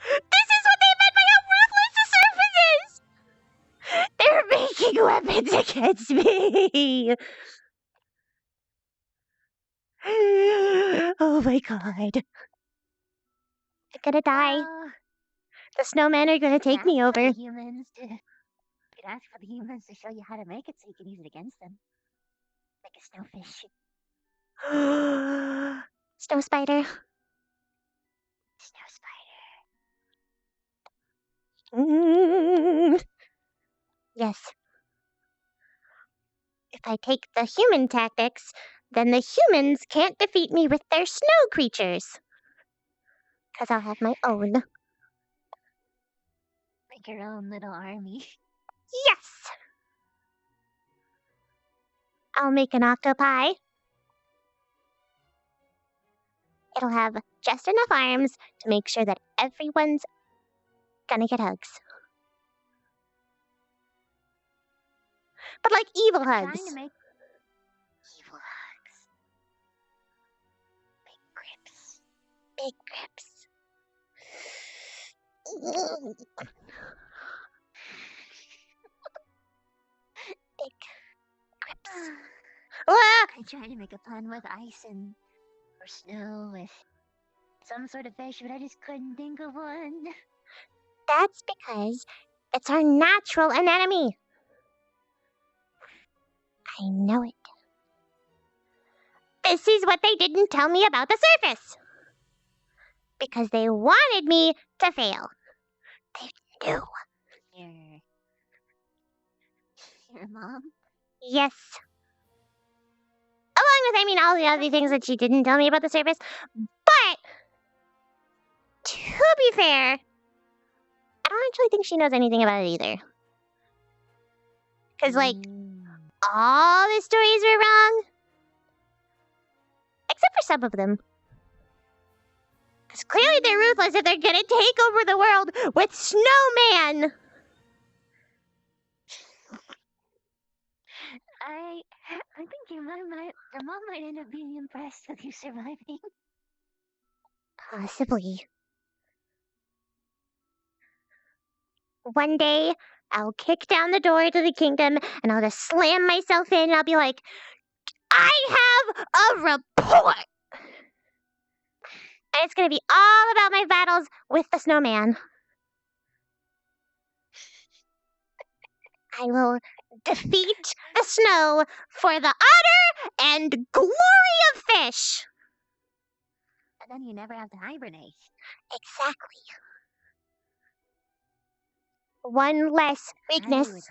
This is what they meant by how ruthless the surface is! They're making weapons against me! Oh my god. I'm gonna die. The snowmen are gonna take me over. You could ask for the humans to show you how to make it so you can use it against them. Like a snowfish. Snow spider. Snow spider. Yes. If I take the human tactics, then the humans can't defeat me with their snow creatures. 'Cause I'll have my own. Make your own little army. Yes! I'll make an octopi. It'll have just enough arms to make sure that everyone's gonna get hugs. But like evil hugs. Trying to make evil hugs. Big grips. Big grips. Big grips. Ah! I'm trying to make a pun with ice and or snow with some sort of fish, but I just couldn't think of one. That's because it's our natural anemone. I know it. This is what they didn't tell me about the surface. Because they wanted me to fail. They knew. Your mom? Yes. Along with, all the other things that she didn't tell me about the surface. But, to be fair, I don't actually think she knows anything about it either. Because, all the stories were wrong. Except for some of them. Because clearly they're ruthless if they're gonna take over the world with Snowman! I think your mom might end up being impressed with you surviving. Possibly. One day, I'll kick down the door to the kingdom and I'll just slam myself in and I'll be like, I have a report! And it's gonna be all about my battles with the snowman. I will defeat the snow for the honor and glory of fish! And then you never have to hibernate. Exactly. One less weakness.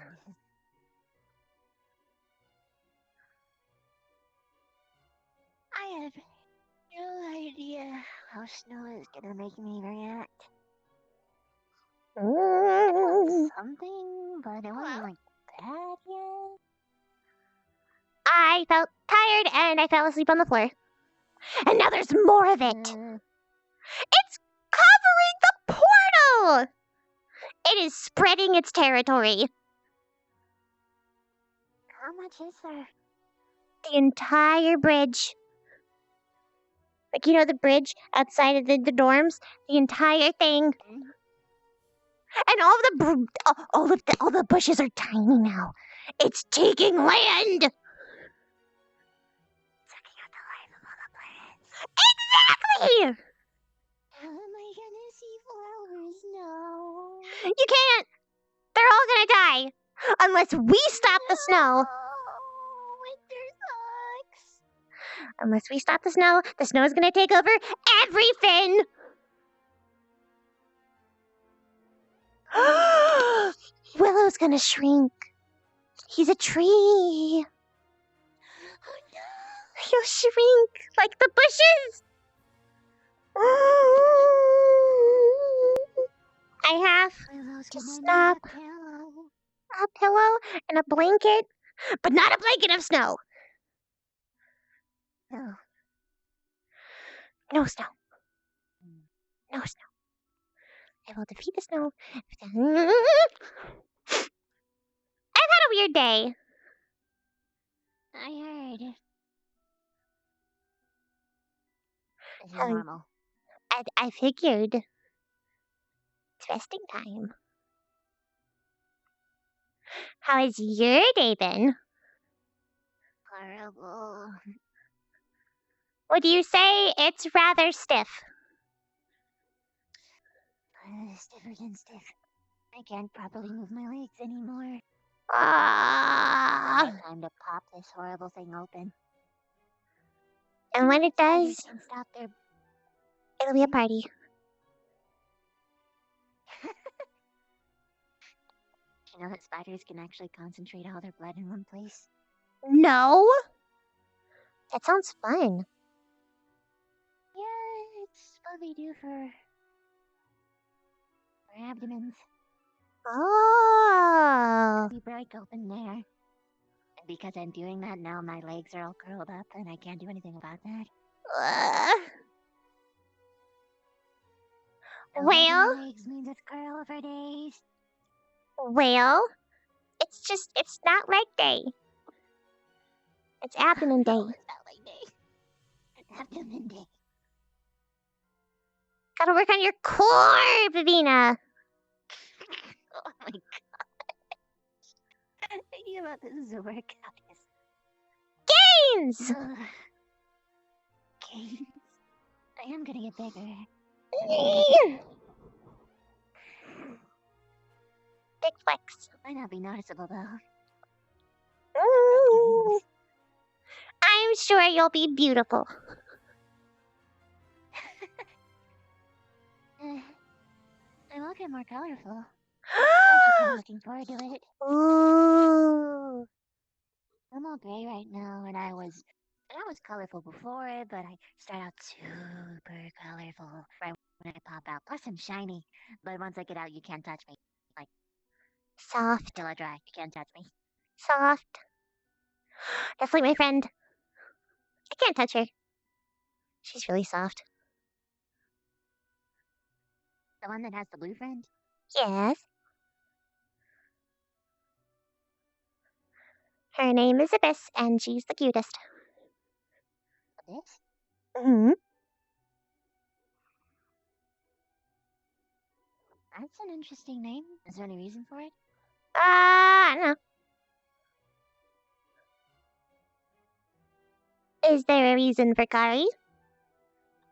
I have no idea how snow is gonna make me react. Something, but it wasn't like that yet. I felt tired and I fell asleep on the floor. And now there's more of it. It's covering the portal! It is spreading its territory. How much is there? The entire bridge. Like, you know, the bridge outside of the dorms? The entire thing. And all the bushes are tiny now. It's taking land! Sucking out the life of all the plants. Exactly! How am I gonna see flowers now? You can't! They're all gonna die! Unless we stop the snow. Winter sucks. Unless we stop the snow is gonna take over everything! Willow's gonna shrink. He's a tree. Oh no! He'll shrink like the bushes. I have Willow's to gonna stop need a pillow. a pillow and a blanket, but not a blanket of snow. No. No snow. No snow. I will defeat the snow. I've had a weird day. I heard. This is Um, normal. I figured. It's resting time. How has your day been? Horrible. Would you say it's rather stiff? Stiffer than stiff. I can't properly move my legs anymore. Ah. Time to pop this horrible thing open. And when it Spiders does, can stop their... it'll be a party. You know that spiders can actually concentrate all their blood in one place? No? That sounds fun. Yeah, it's what we do for abdomens. Oh. We break open there. And because I'm doing that now, my legs are all curled up and I can't do anything about that. Well, My legs means it's curl for days. well, it's not leg day. It's abdomen day. Oh, it's not like day. Abdomen day. Gotta work on your core, Vivina. Oh my god. Thinking about this is a workout. Gains! Gains. I am gonna get bigger. Big flex. Might not be noticeable though. I'm sure you'll be beautiful. I will get more colorful. I'm kind of looking forward to it. Ooh. I'm all gray right now, and I was colorful before, but I start out super colorful right when I pop out. Plus, I'm shiny, but once I get out, you can't touch me. Like Soft. till I dry, you can't touch me. Soft. Just like my friend. I can't touch her. She's really soft. The one that has the blue friend? Yes. Her name is Abyss, and she's the cutest. Abyss? Hmm. That's an interesting name. Is there any reason for it? I don't know. Is there a reason for Kari?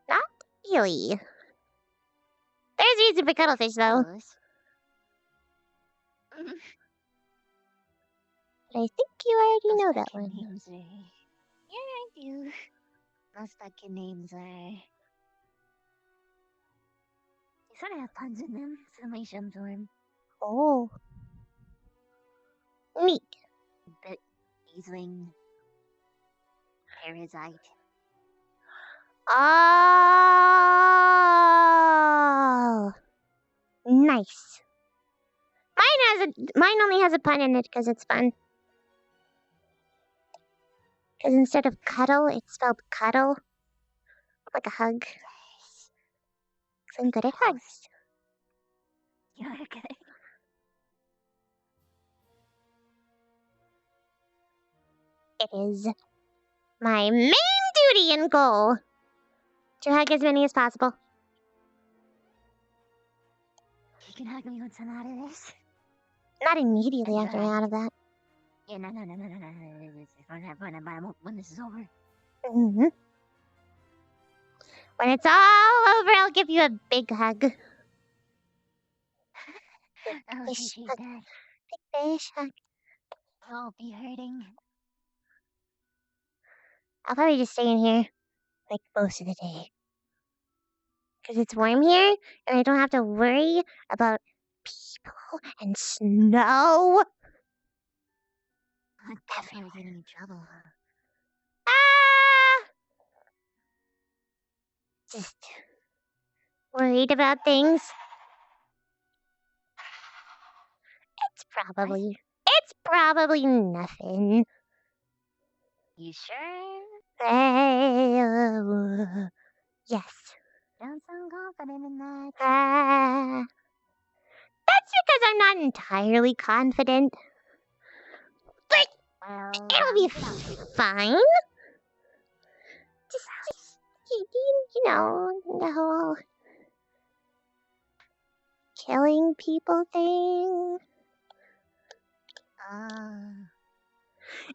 Not really. There's a reason for Cuttlefish, though. But I think you already know that one. Names are... Yeah, I do. Most fucking names are... They sort of have puns in them, so my shums worm. Oh. Neat. Bit Easling. Parasite. Oh. Nice. Mine only has a pun in it because it's fun. Because instead of cuddle, it's spelled cuddle. Like a hug. Yes. Because I'm good at hugs. You're good. It is my main duty and goal to hug as many as possible. You can hug me once I'm out of this. Not immediately after I'm out of that. Yeah, no. When this is over. Mm-hmm. When it's all over, I'll give you a big hug. I'll Fish appreciate hug. that. Big fish hug. I'll be hurting. I'll probably just stay in here, like, most of the day. Because it's warm here, and I don't have to worry about people and snow. I'm definitely getting in trouble. Ah! Just worried about things. It's probably nothing. You sure? Yes. Don't sound confident in that. That's because I'm not entirely confident. But Well, it'll be get out. fine. Just you know, the whole killing people thing.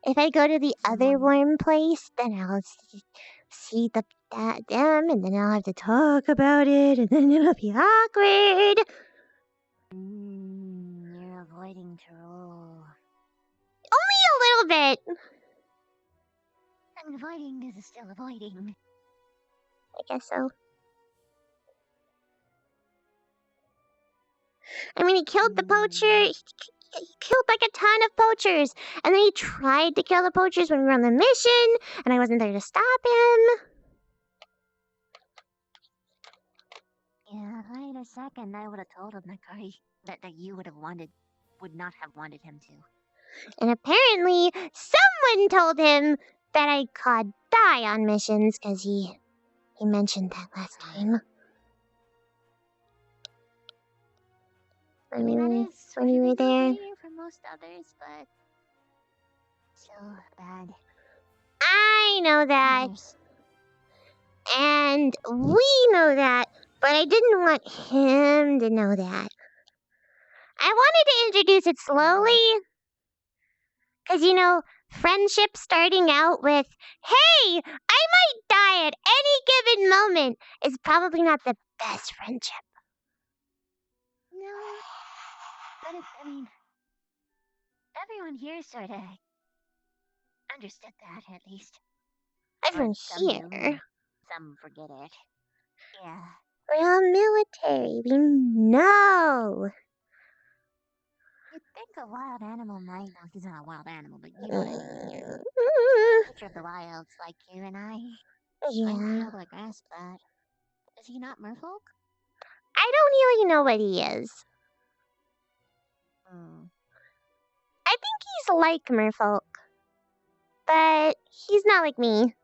If I go to the other worm place, then I'll see them, and then I'll have to talk about it, and then it'll be awkward. You're avoiding to roll. Only a little bit. And avoiding is still avoiding. I guess so. I mean, he killed the poacher. He killed like a ton of poachers. And then he tried to kill the poachers when we were on the mission, and I wasn't there to stop him. Yeah, wait a second. I would have told him that you would not have wanted him to. And apparently, someone told him that I could die on missions because he mentioned that last time. When you were there. For most others, but still bad. I know that. And we know that. But I didn't want him to know that. I wanted to introduce it slowly. Because, you know, friendship starting out with, hey, I might die at any given moment, is probably not the best friendship. No. But I mean, everyone here sort of understood that, at least. Everyone here? Some forget it. Yeah. We're all military. We know. You'd think a wild animal might. Well, he's not a wild animal, but you know what I mean. Picture of the wilds, like you and I. Yeah. Might be able to grasp that. Is he not merfolk? I don't really know what he is. I think he's like merfolk. But he's not like me.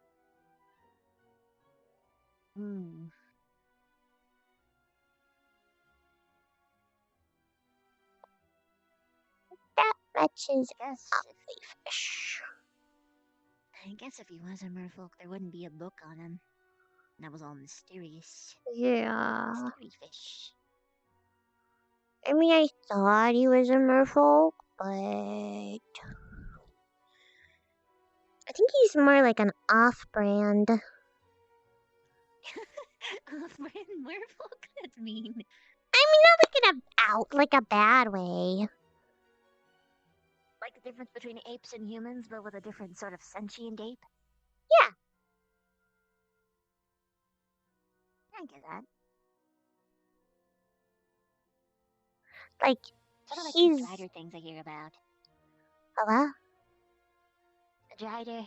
Matches Guess ugly fish. I guess if he was a merfolk, there wouldn't be a book on him. And that was all mysterious. Yeah. Mystery fish. I mean, I thought he was a merfolk, but I think he's more like an off-brand. Off-brand merfolk? That's mean. I mean, not like a bad way. Like the difference between apes and humans, but with a different sort of sentient ape? Yeah. I get that. Like, Sort of like he's... these drider things I hear about. Hello? A drider.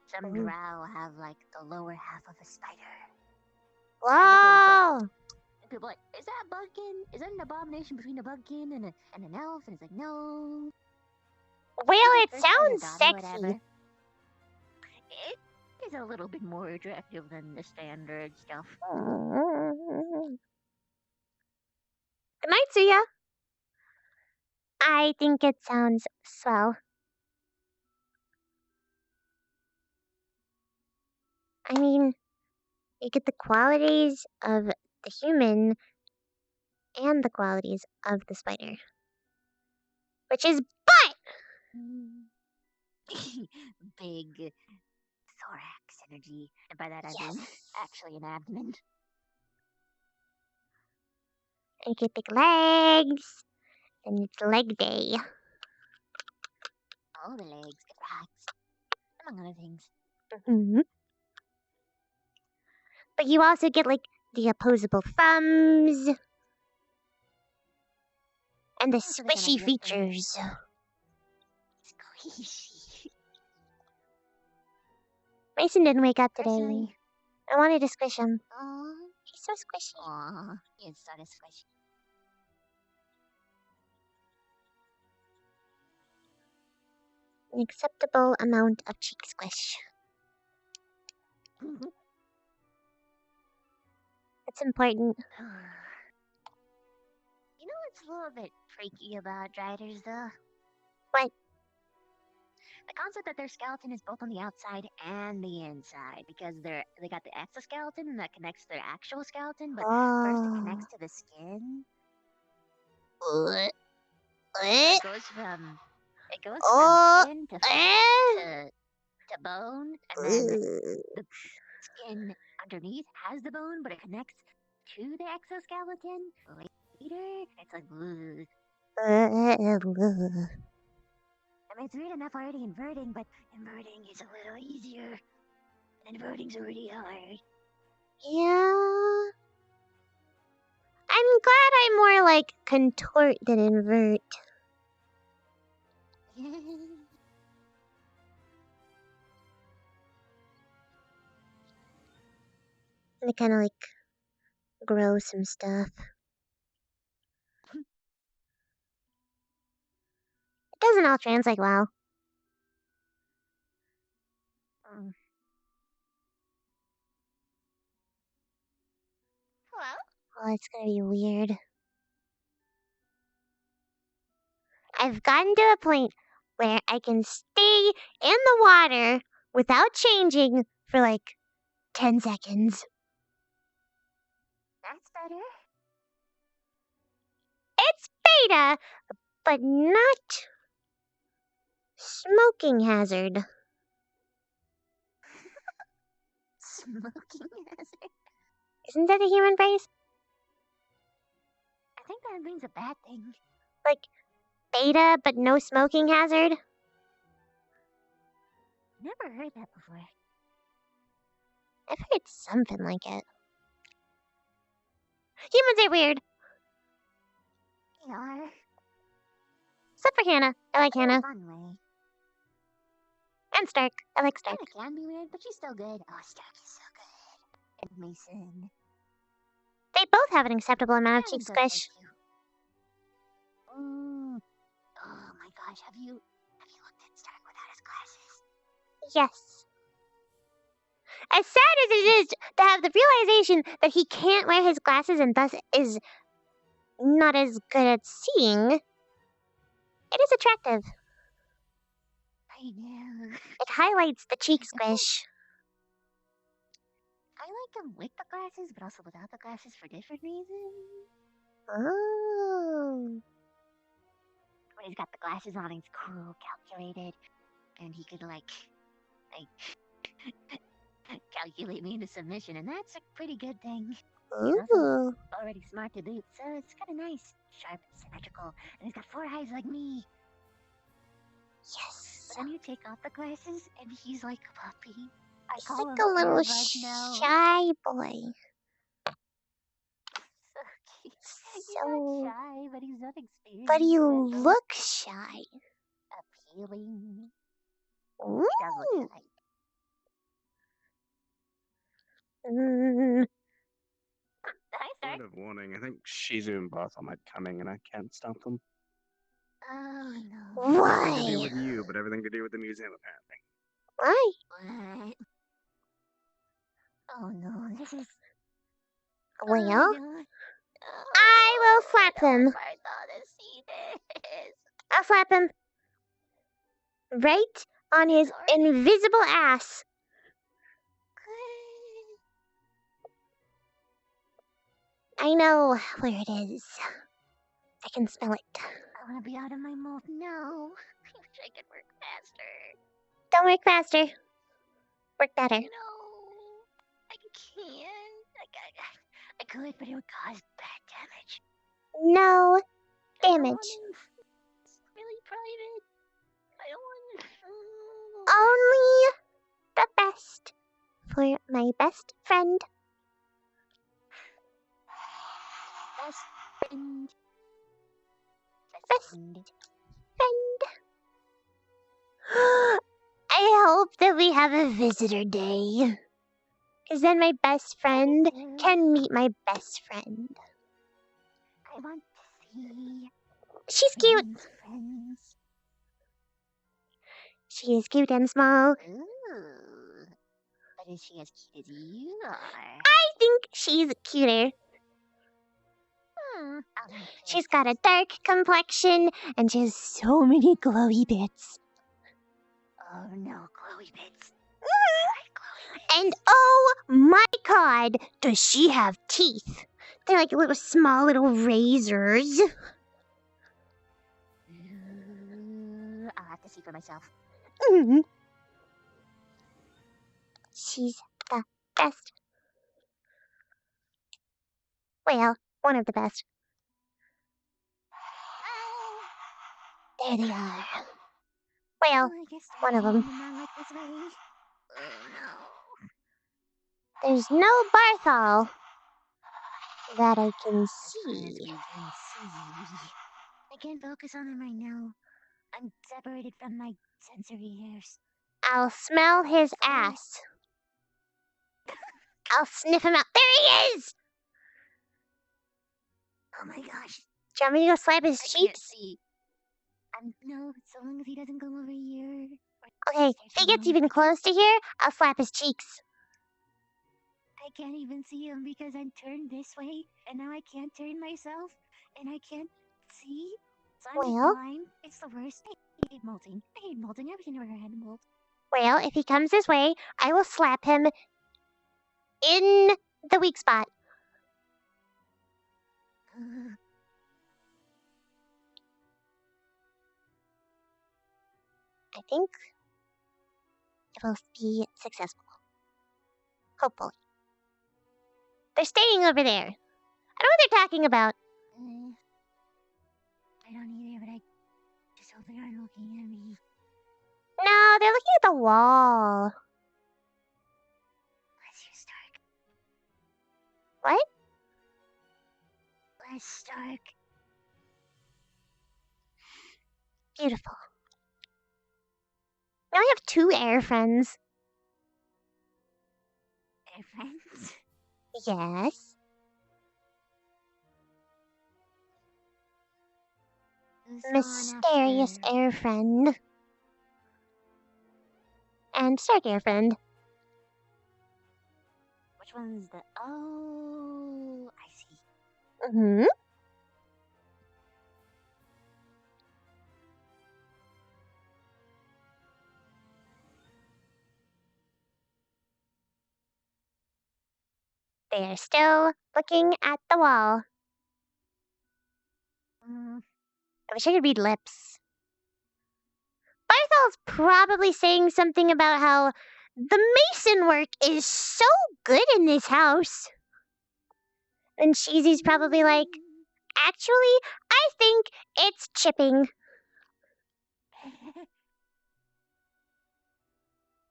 Some Mhm. drow have like the lower half of a spider. Whoa! And people are like, is that a bugkin? Is that an abomination between a bugkin and an elf? And it's like, no. Well, it First time sounds I got it, sexy. whatever. It is a little bit more attractive than the standard stuff. Good night, Suya. I think it sounds swell. I mean, you get the qualities of the human and the qualities of the spider. Which is butt! Big thorax energy. And by that I mean Yes. actually an abdomen. And you get big legs. And it's leg day. All the legs get rocks. Among other things. Mm-hmm. But you also get, like, the opposable thumbs. And the So they kinda squishy grip them. features. Squishy. Mason didn't wake up today. Personally. I wanted to squish him. Aw. He's so squishy. Aw. It's sort of squishy. An acceptable amount of cheek squish. That's important. You know what's a little bit freaky about driders, though? What? The concept that their skeleton is both on the outside and the inside, because they got the exoskeleton and that connects to their actual skeleton, but first it connects to the skin. It goes from skin to bone, and then the skin underneath has the bone, but it connects to the exoskeleton later. It's like, ugh. I mean, it's weird enough already inverting, but inverting is a little easier. And inverting's already hard. Yeah. I'm glad I'm more like contort than invert. And to kind of like grow some stuff. It doesn't all translate well. Hello? Well, it's gonna be weird. I've gotten to a point where I can stay in the water without changing for like 10 seconds. That's better. It's beta, but not smoking hazard. Smoking hazard? Isn't that a human phrase? I think that means a bad thing. Like, beta, but no smoking hazard? Never heard that before. I've heard something like it. Humans are weird. They are. Except for Hannah. I like In a Hannah. fun way. And Stark. I like Stark. Hannah can be weird, but she's still good. Oh, Stark is so good. And Mason. They both have an acceptable amount of cheek Shannon's okay, squish. too. Oh my gosh, have you looked at Stark without his glasses? Yes. As sad as it is to have the realization that he can't wear his glasses and thus is not as good at seeing, It is attractive. I know. It highlights the cheek squish. I like him with the glasses, but also without the glasses for different reasons. Oh. When he's got the glasses on, he's cool, calculated, and he could like calculate me into submission, and that's a pretty good thing. He's also Ooh. already smart to boot, so it's kind of nice, sharp, symmetrical, and he's got 4 eyes like me. Yes. But then you take off the glasses, and he's like a puppy. I He's call like him a little Airbud now. shy boy. So cute. He's So, not shy, but he's not experienced. but you That's look shy. appealing. Ooh. He does look shy. Mm. Hi, Word sir. of warning, I think Shizu and Barthel might coming and I can't stop them. Oh no. Nothing to do Why? with you, but everything to do with the museum apparently. Why? What? Oh no, this is. Well, Oh, no. I will slap I don't him. want Barthol to see this. I'll slap him. Right on his Sorry. invisible ass. I know where it is. I can smell it. I want to be out of my mouth now. I wish I could work faster. Don't work faster. Work better. No, I can't. I could, but it would cause bad damage. No I don't damage. want it. It's really private. I don't want it. Only the best for my best friend. Best friend. Best friend. friend. I hope that we have a visitor day. Because then my best friend can meet my best friend. I want to see. She's cute. Friends, friends. She is cute and small. Ooh. But is she as cute as you are? I think she's cuter. I'll make She's got a dark complexion and she has so many glowy bits. Oh no, glowy bits. And oh my god, does she have teeth? They're like little small little razors. I'll have to see for myself. Mhm. She's the best. Well, one of the best. There they are. Well, I guess one of them. not like this way. Oh no. There's no Barthol that I can As far as see. we can see. I can't focus on them right now. I'm separated from my sensory hairs. I'll smell his ass. I'll sniff him out. There he is! Oh my gosh. Do you want me to go slap his I can't cheeks? see. No, so long as he doesn't come over here. Okay, if he gets even close to here, I'll slap his cheeks. I can't even see him because I'm turned this way, and now I can't turn myself, and I can't see. So I'm just Well? blind. It's the worst. I hate molting. I hate molting. I wish I never had to molt. Well, if he comes this way, I will slap him in the weak spot. I think it will be successful. Hopefully. They're staying over there. I don't know what they're talking about. I don't either, but I just hope they aren't looking at me. No, they're looking at the wall. Bless you, Stark. What? Bless Stark. Beautiful. Now I have 2 air friends. Air friends? Yes. Who's on Mysterious after? air friend. And Stark air friend. Which one's the... Oh, I see. Mm-hmm. They are still looking at the wall. I wish I could read lips. Barthol's probably saying something about how the mason work is so good in this house. And Cheesy's probably like, actually, I think it's chipping.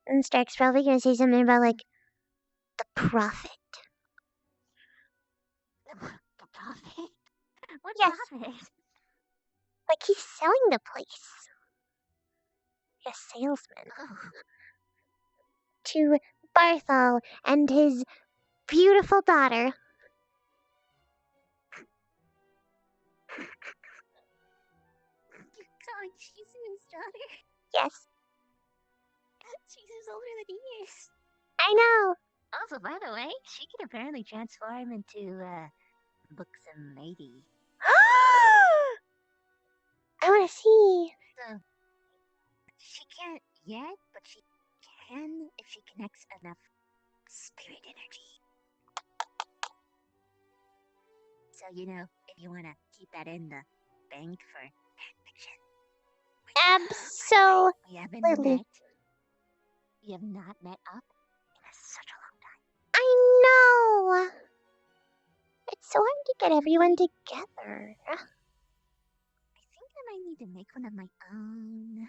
And Stark's probably gonna say something about, like, the profit. The profit? What Yes. profit? Like, he's selling the place. A salesman. Oh. To Barthol and his beautiful daughter. You're calling Shizu his daughter? Yes, Shizu's older than he is. I know. Also, by the way, she can apparently transform into, buxom lady. I want to see. So, she can't yet, but she can if she connects enough spirit energy. So, you know, if you want to keep that in the bank for fanfiction. We haven't Absolutely. met. We have not met up in such a long time. I know. It's so hard to get everyone together. I think I might need to make one of my own.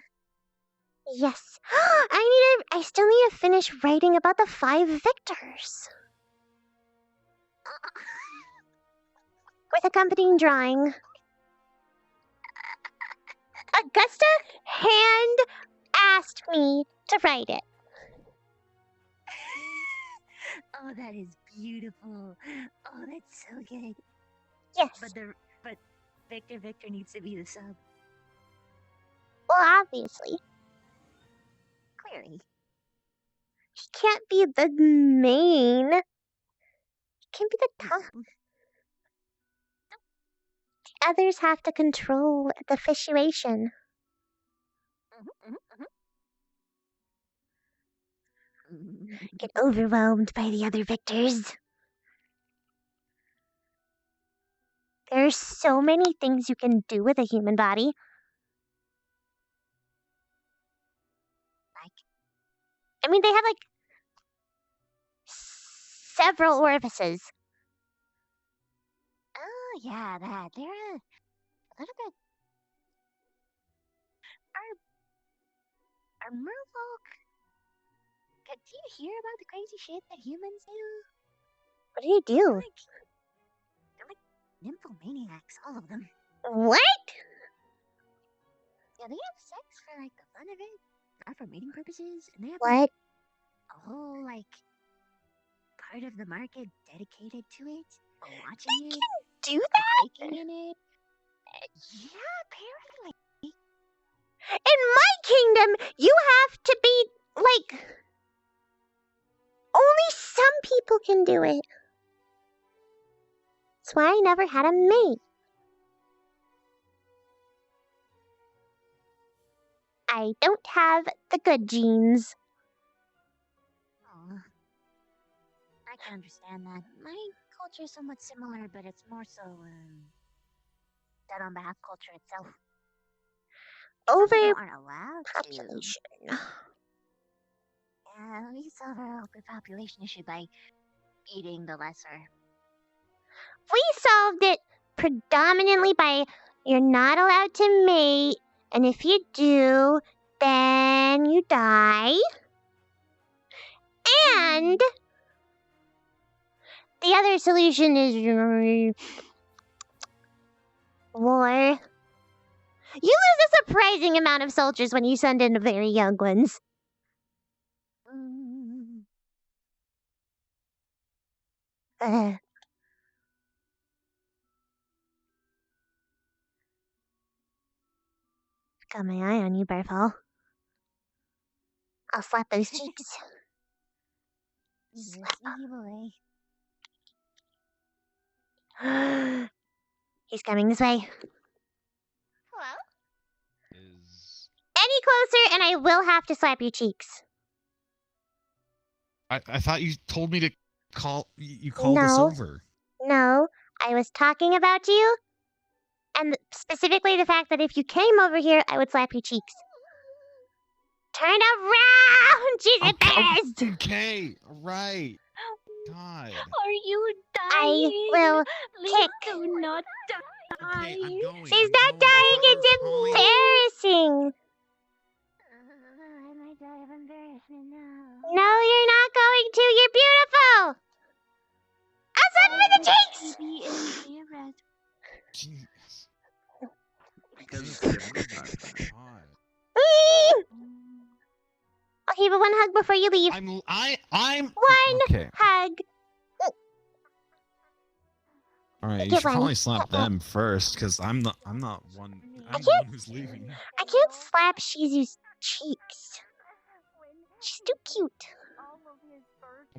Yes. I still need to finish writing about the 5 victors. With accompanying drawing. Augusta asked me to write it. Oh, that is beautiful. Oh, that's so good. Yes. But Victor needs to be the sub. Well, obviously. Clearly. He can't be the main. He can't be the top. The others have to control the situation. Get overwhelmed by the other victors. There's so many things you can do with a human body. I mean, they have, like, several orifices. Oh, yeah, that. They're a little bit. Are merfolk. Do you hear about the crazy shit that humans do? What do you do? They're like nymphomaniacs, all of them. What? Yeah, they have sex for, like, the fun of it, not for mating purposes, and they have What? a whole, like, part of the market dedicated to it, for watching it, Do that? taking in it. Yeah, apparently. In my kingdom, you have to be, like, only some people can do it. That's why I never had a mate. I don't have the good genes. Oh, I can understand that. My culture is somewhat similar, but it's more so, done on behalf of culture itself. You aren't allowed to. Overpopulation. Yeah, we solve our overpopulation issue by eating the lesser. We solved it predominantly by you're not allowed to mate, and if you do, then you die. And the other solution is war. You lose a surprising amount of soldiers when you send in very young ones. Got my eye on you, Barfall. I'll slap those cheeks. He's a sneaky boy. He's coming this way. Hello? Any closer, and I will have to slap your cheeks. I thought you told me to you called us No. over. No, I was talking about you, and specifically the fact that if you came over here, I would slap your cheeks. Turn around! She's embarrassed! Okay, right. God. Are you I dying? will Please kick. do not die. Okay, I'm going. She's I'm not going. I dying, thought you were calling. it's embarrassing! I might die of embarrassment now. No, you're not going to, you're beautiful! I'll slap you in the cheeks! Be embarrassed. Jeez. Because God. Okay, but one hug before you leave. I'm One okay. hug. All right, you Get should one. probably slap them first, because I'm not one. I'm the can't- one who's leaving. I can't slap Shizu's cheeks. She's too cute.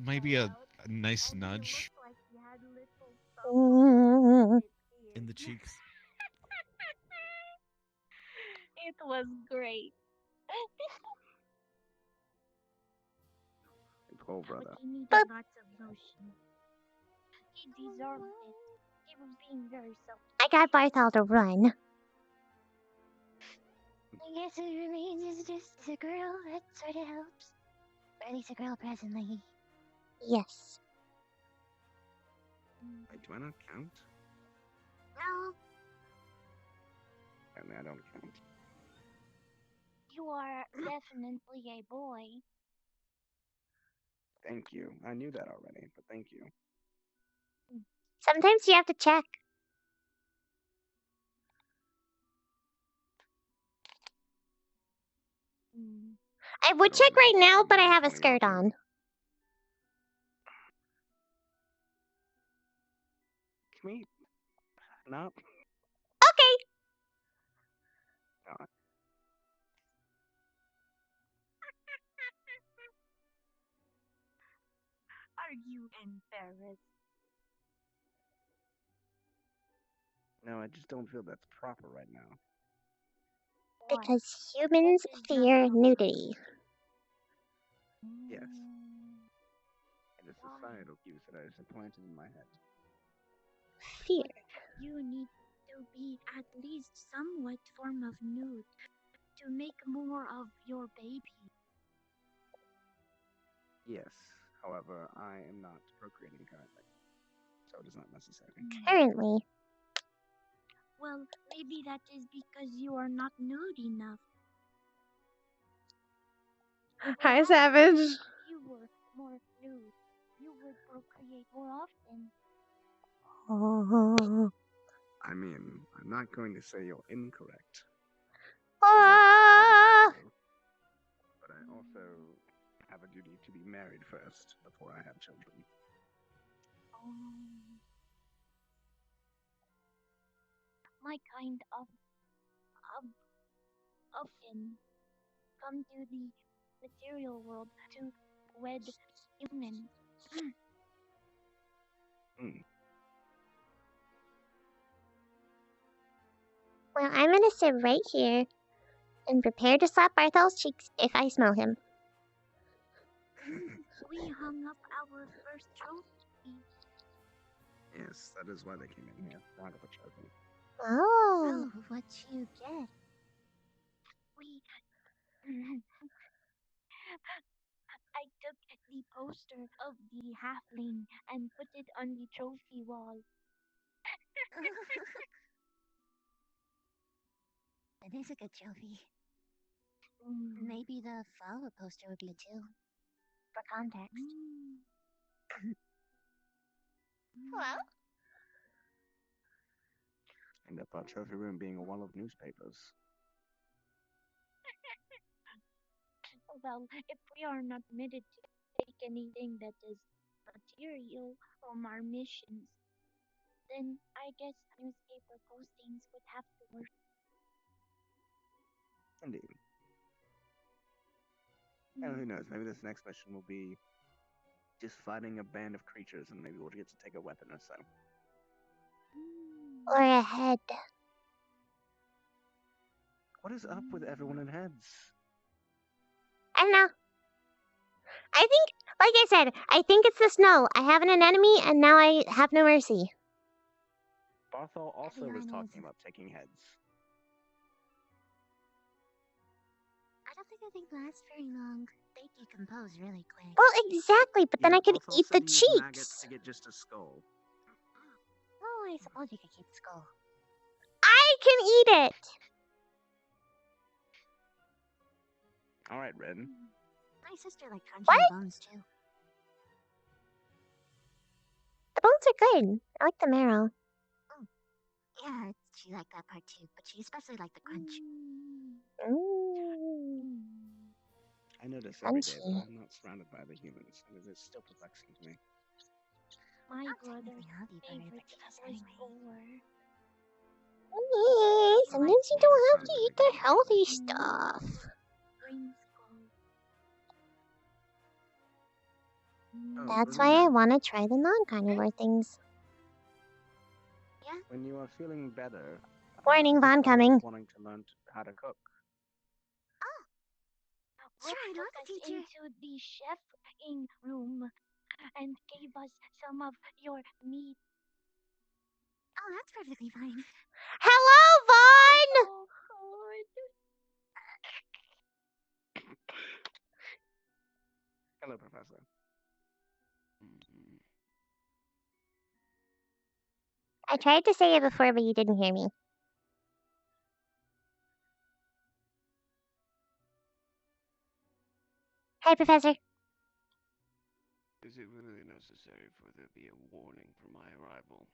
Maybe a nice nudge Mm. in the cheeks. It was great. Cool, brother. But he needed But- lots of lotion. He deserved it. He was being very selfish. I got Barthol to run. I guess it remains as just a girl. That sort of helps. Or at least a girl presently. Yes. Wait, do I not count? No, Apparently I don't count. you are definitely a boy. Thank you. I knew that already, but thank you. Sometimes you have to check. I would check right now, but I have a skirt on. Can we not? Okay. God. Are you embarrassed? No, I just don't feel that's proper right now. Because humans fear nudity. Yes. And the societal cues that are implanted in my head. Fear. You need to be at least somewhat form of nude to make more of your baby. Yes. However, I am not procreating currently, so it is not necessary. Currently. Well, maybe that is because you are not nude enough. Hi, Savage. If you were more nude, you would procreate more often. I mean, I'm not going to say you're incorrect. Ah! But I also have a duty to be married first before I have children. My kind of often come to the material world to wed humans. Well, I'm gonna sit right here and prepare to slap Barthel's cheeks if I smell him. We hung up our first trophy. Yes, that is why they came in here. Round of a trophy. Oh. What you get? We. I took the poster of the halfling and put it on the trophy wall. It is a good trophy. Maybe the flower poster would be too. For context. Hello? End up our trophy room being a wall of newspapers. Well, if we are not permitted to take anything that is material from our missions, then I guess newspaper postings would have to work. Indeed. And who knows, maybe this next mission will be just fighting a band of creatures and maybe we'll get to take a weapon or so. Or a head. What is up with everyone in heads? I don't know. I think, like I said, I think it's the snow. I have an anemone, and now I have no mercy. Barthol also was Everyone talking is- about taking heads. I don't think they last very long. They decompose really quick. Well, exactly, but then Yeah, I could Barthol eat the said to use maggots cheeks. to get just a skull. Oh, I suppose you could keep the skull. I can eat it. All right, Ren. My sister liked crunching What? the bones too. The bones are good. I like the marrow. Yeah, she liked that part too, but she especially liked the crunch. Mm. I know this every day, but Crunchy. I'm not surrounded by the humans, and it is still perplexing to me. My Not brother's technically healthy, but favorite it is was anyway. four. Sometimes you don't have to eat the healthy stuff. Green skull. Oh, That's why I Ravina, want to try the non-carnivore things. when you are feeling better, Warning, I Vaughn think I was coming. wanting to learn how to cook. Right, She I'll took us teach you. into the chefing room and gave us some of your meat. Oh, that's perfectly fine. Hello, Vaughn! Oh, Hello, Professor. I tried to say it before, but you didn't hear me. Hi, Professor. Is it really necessary for there be a warning for my arrival?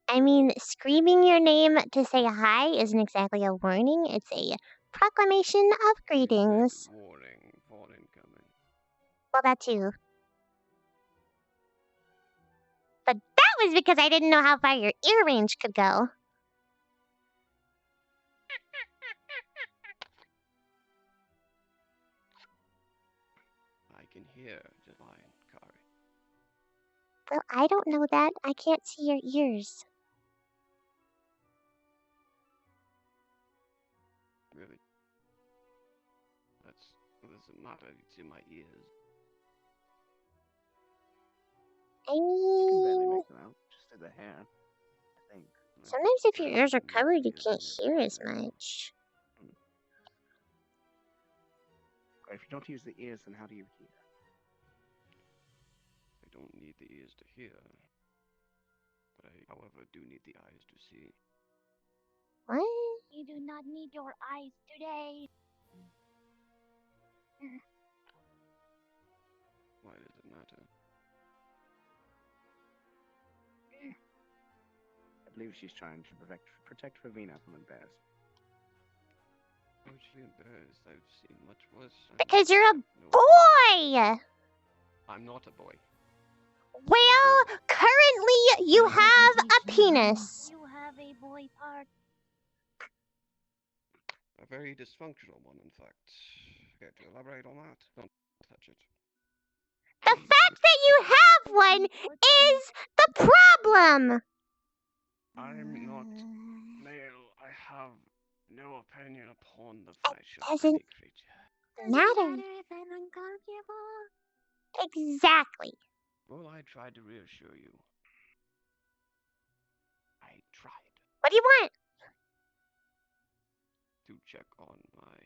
I mean, screaming your name to say hi isn't exactly a warning. It's a proclamation of greetings. Warning, fall incoming. Well, that too. But that was because I didn't know how far your ear range could go. I can hear just fine, Kari. Well, I don't know that. I can't see your ears. Really? That's doesn't matter. It's in my ears. I You can barely mean, make them out, just through the hair, I think. sometimes if your ears are covered, you can't hear as much. Or if you don't use the ears, then how do you hear? I don't need the ears to hear. But I, however, do need the eyes to see. What? you do not need your eyes today. Why does it matter? I believe she's trying to protect Ravina from embarrassment. I'm actually embarrassed. I've seen much worse. Because you're a boy! I'm not a boy. Well, currently you have a penis. You have a boy part. A very dysfunctional one, in fact. Okay, to elaborate on that, don't touch it. The fact that you have one is the problem! I'm not male. I have no opinion upon the flesh of doesn't any creature. matter. If I'm uncomfortable. Exactly. Well, I tried to reassure you. I tried What do you want? to check on my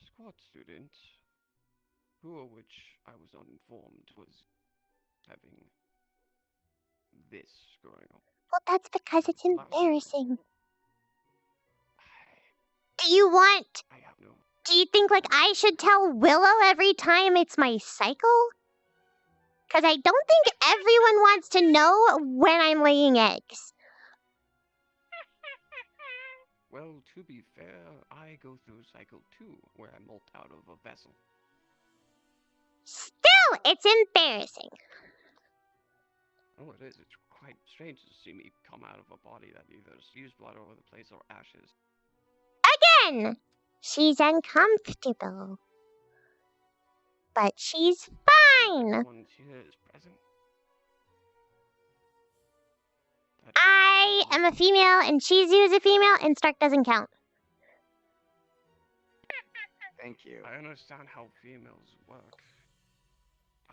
squad student, who of which I was uninformed was having this going on. Well, that's because it's embarrassing. Do you want... I have no... Do you think, like, I should tell Willow every time it's my cycle? Because I don't think everyone wants to know when I'm laying eggs. Well, to be fair, I go through cycle 2, where I molt out of a vessel. Still, it's embarrassing. Oh, it is. It's quite strange to see me come out of a body that either spews blood all over the place or ashes. Again, she's uncomfortable. But she's fine. Everyone here is present. I am a female, and Shizu is a female, and Stark doesn't count. Thank you. I understand how females work.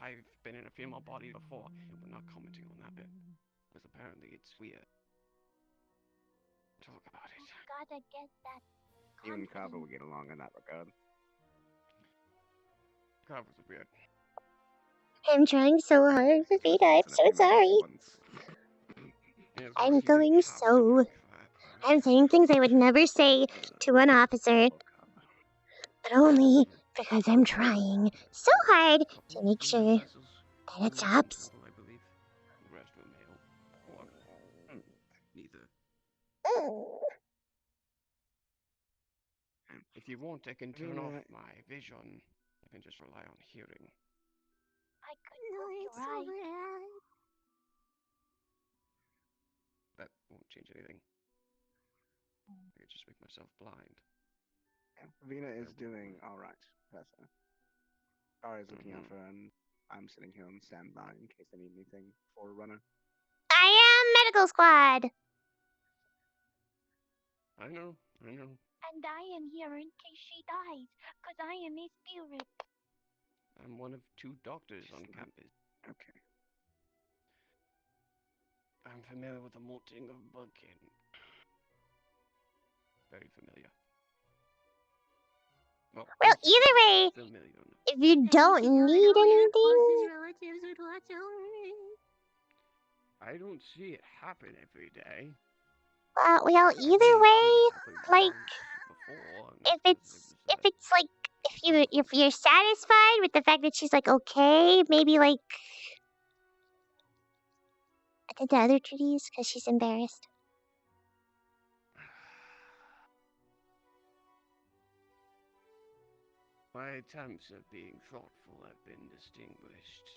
I've been in a female body before, and we're not commenting on that bit. Because apparently it's weird. Talk about it. Gotta get that. You and Carver will confidence. get along in that regard. Carver's weird. I'm trying so hard, Vita. I'm so sorry. I'm going so. I'm saying things I would never say to an officer, but only because I'm trying so hard to make sure that it stops. I believe. The rest were male. Or neither. If you want, I can turn off my vision. I can just rely on hearing. I couldn't help you, right? That won't change anything. I could just make myself blind. Vina is doing alright, Professor. Kara's looking out for her, and I'm sitting here on standby in case I need anything for a runner. I am medical squad. I know. And I am here in case she dies, because I am a spirit. I'm one of 2 doctors on campus. Okay. I'm familiar with the molting of bugkin. Very familiar. Well, either way, Familiar. if you don't need anything, I don't see it happen every day. well, either way, like, if you're satisfied with the fact that she's like okay, maybe like I did the other treaties because she's embarrassed. My attempts at being thoughtful have been distinguished.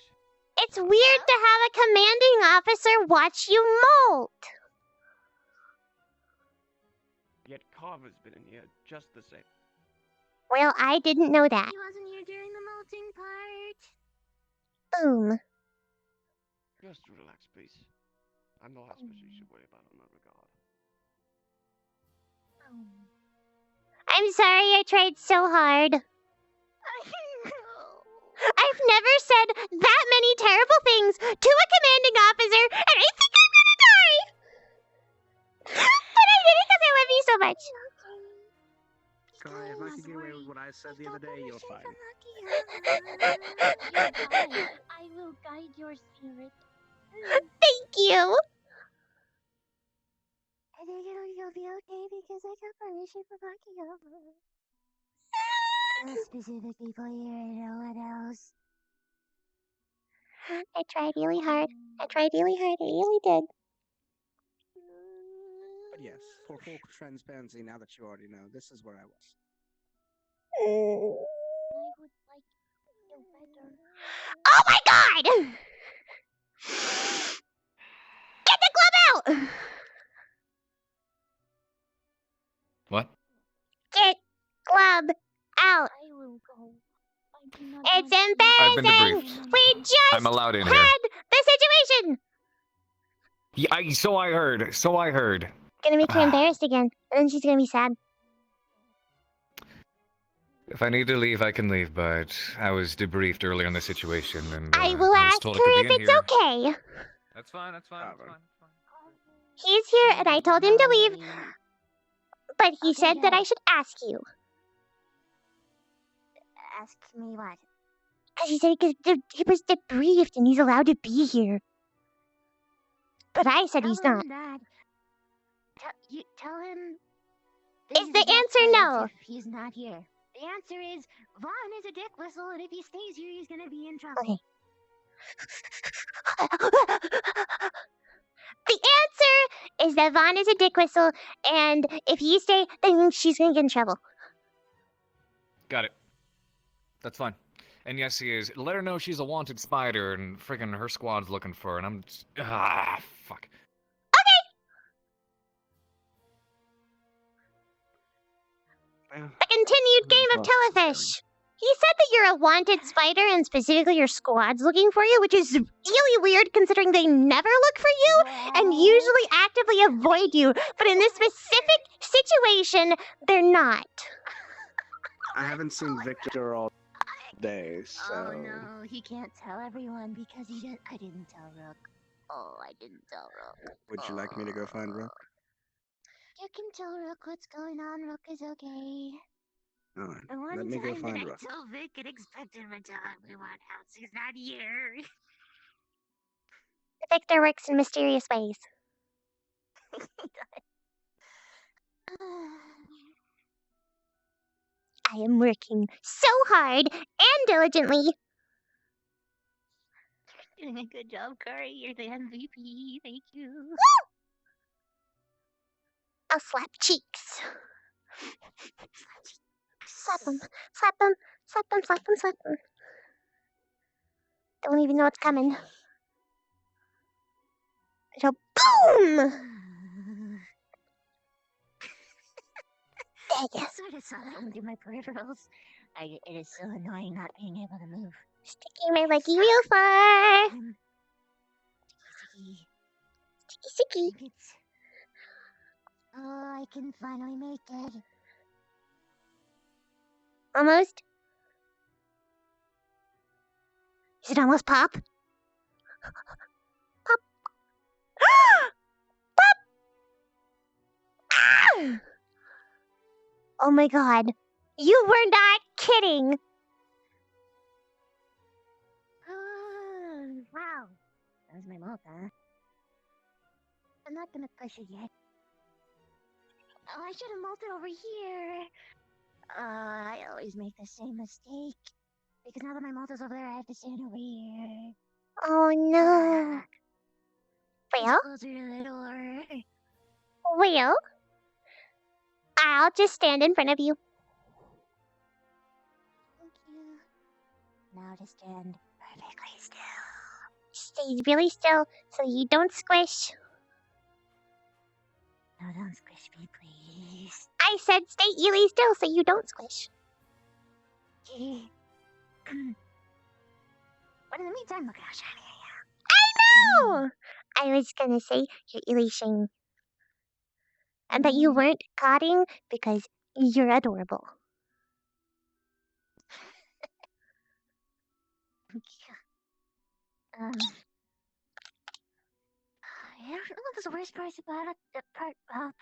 It's weird to have a commanding officer watch you molt. Yet Carver's been in here just the same. Well, I didn't know that. He wasn't here during the molting part. Boom. Just relax, please. I'm the last person you should worry about in that regard. I'm sorry I tried so hard. I've never said that many terrible things to a commanding officer, and I think I'm gonna die! But I did it because I love you so much. Kara, if I could get away with what I said the other day, you're fine. I will guide your spirit. Thank you. I think you'll be okay because I got permission from Akiyama. Specific people here and no one else. I tried really hard. I really did. But yes, for full transparency, now that you already know, this is where I was. I would like you better. Oh my god! Get the glove out! What? Get glove out. I will go. I do not It's want to- I've been embarrassing. debriefed. We just I'm allowed in had here. the situation. Yeah, so I heard. Gonna make her embarrassed again, and then she's gonna be sad. If I need to leave, I can leave, but I was debriefed earlier on the situation, and I will was ask told her I could if be in it's here. okay. That's fine. He's here, and I told him to leave, but he said that I should ask you. Ask me what? Because he said he was debriefed, and he's allowed to be here. But I said he's Tell not. him that. Tell him. Is the answer no? If he's not here. The answer is Vaughn is a dick whistle, and if he stays here, he's gonna be in trouble. Okay. The answer is that Vaughn is a dick whistle, and if you stay, then she's gonna get in trouble. Got it. That's fine. And yes, he is. Let her know she's a wanted spider, and friggin' her squad's looking for her, and I'm just... fuck. A continued game of telefish. He said that you're a wanted spider, and specifically your squad's looking for you, which is really weird considering they never look for you and usually actively avoid you. But in this specific situation, they're not. I haven't seen Victor all day, so. Oh no, he can't tell everyone because he did. I didn't tell Rook. Oh, I didn't tell Rook. Would you like me to go find Rook? You can tell Rook what's going on. Rook is okay. Alright, The one let me go time find that Rook. I told Vic and expected him to tell everyone else he's not here. Victor works in mysterious ways. I am working so hard and diligently. Doing a good job, Curry. You're the MVP. Thank you. I'll slap cheeks. Slap them, slap them, slap them, slap them, slap them. Don't even know what's coming. It'll boom! I sort of saw that one through my peripherals. It is so annoying not being able to move. Sticking my leggy real far. Sticky. Sticky, sticky. Oh, I can finally make it. Almost. Is it almost pop? Pop. Pop! Ah! Oh my god. You were not kidding. Oh, wow. That was my mouth, huh? I'm not gonna push it yet. Oh, I should have molted over here. I always make the same mistake. Because now that my molt is over there, I have to stand over here. Oh no. Well? Closer to the door. Well? I'll just stand in front of you. Thank you. Now to stand perfectly still. Stay really still so you don't squish. No, don't squish me, please. I said stay really still so you don't squish. Okay. But in the meantime, look how shiny I am. I know! I was gonna say you're really shiny. And that you weren't cotting because you're adorable. I don't know what the worst part about it. The part about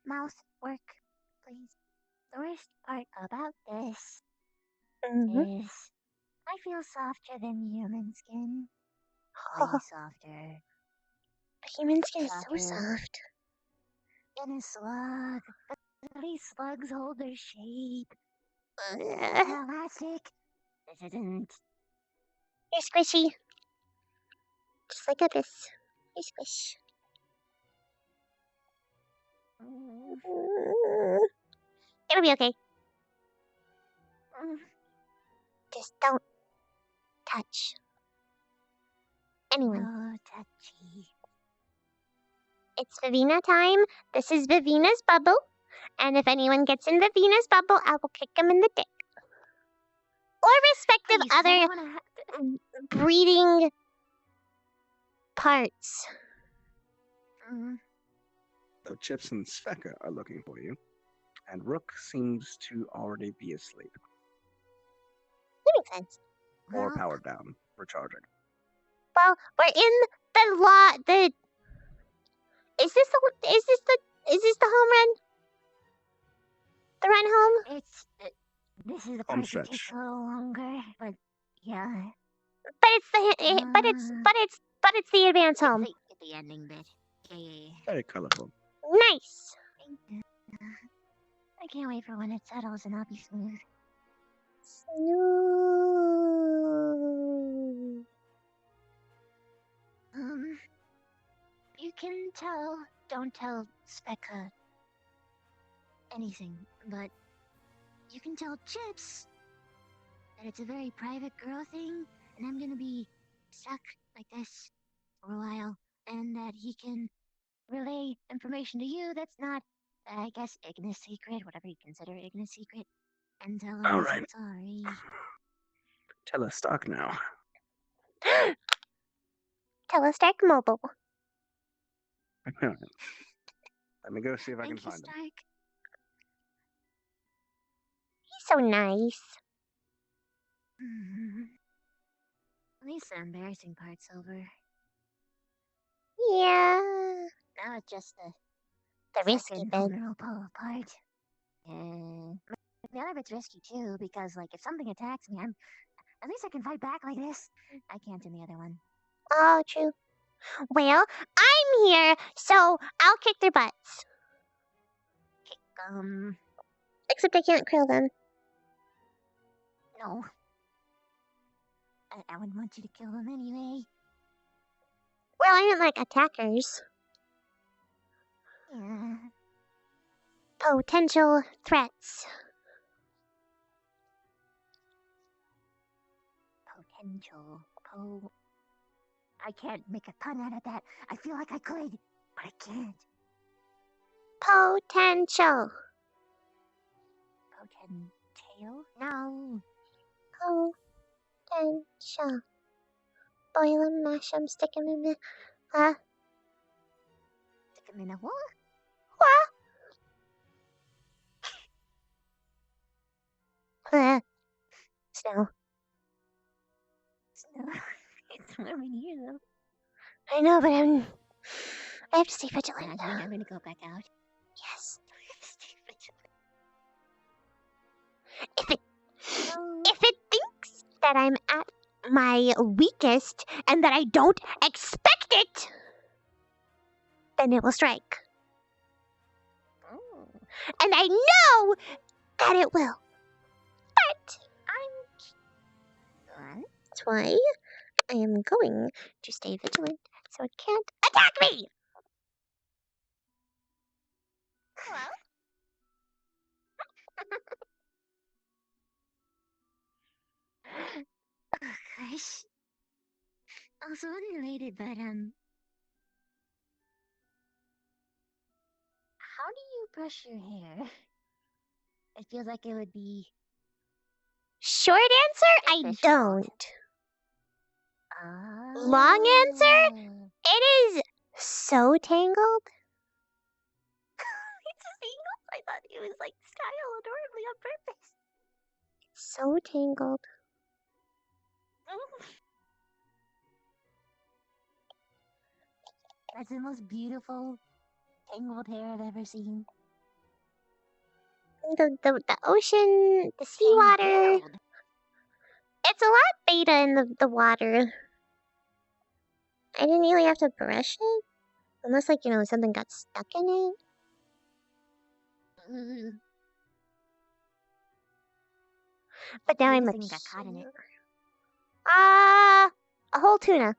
mouse work, please. The worst part about this is I feel softer than human skin. Way softer. Human skin is so soft. And a slug. But these slugs hold their shape. Ugh. Elastic. This isn't. You're squishy. Just like Abyss. You squish. It'll be okay. Just don't touch anyone. No touchy. It's Vivina time. This is Vivina's bubble. And if anyone gets in Vivina's bubble, I will kick them in the dick. Or respective other breeding parts. So Chips and Sveka are looking for you, and Rook seems to already be asleep. That makes sense. Or powered down, recharging. Well, we're in the lot. Is this the home run? The run home? This is the Home part that stretch. takes a little longer, but yeah. But it's the advance home. It's the ending bit. Yeah. Very colorful. Nice. Thank you. I can't wait for when it settles and I'll be smooth. You can tell. Don't tell Specca anything, but you can tell Chips that it's a very private girl thing, and I'm gonna be stuck like this for a while, and that he can relay information to you that's not, I guess, Ignis secret, whatever you consider Ignis secret, and tell him All he's right. sorry. Telestalk now. Telestark Mobile. Let me go see if I can Thank you, find him. Stark. He's So nice. At least the embarrassing part's over. Yeah. Now it's just The risky second bit. vulnerable part. And the other bit's risky too, because like if something attacks me, at least I can fight back like this. I can't in the other one. Oh, true. Well, I'm here, so I'll kick their butts. Except I can't kill them. No. I wouldn't want you to kill them anyway. Well, I meant like attackers. Yeah. Potential threats. Potential. I can't make a pun out of that. I feel like I could, but I can't. Potential. Potentail? No. Potential. Boil 'em, mash 'em, stick 'em in the... Stick 'em in a what? Snow. Snow. It's warm in here though. I know, but I have to stay vigilant. I'm gonna go back out. Yes. Stay If vigilant. it thinks that I'm at my weakest and that I don't expect it, then it will strike. And I know that it will. But that's why I am going to stay vigilant so it can't attack me. Hello? Oh gosh. Also unrelated, but how do you brush your hair? It feels like it would be Short answer, I efficient. don't. Oh. Long answer, it is so tangled. It's a single? I thought it was like style adorably on purpose. So tangled. That's the most beautiful tangled hair I've ever seen. The ocean, the seawater. Tangled. It's a lot beta in the water. I didn't really have to brush it. Unless, like, something got stuck in it. Ugh. But now I'm Biggest thing got caught in it. A whole tuna.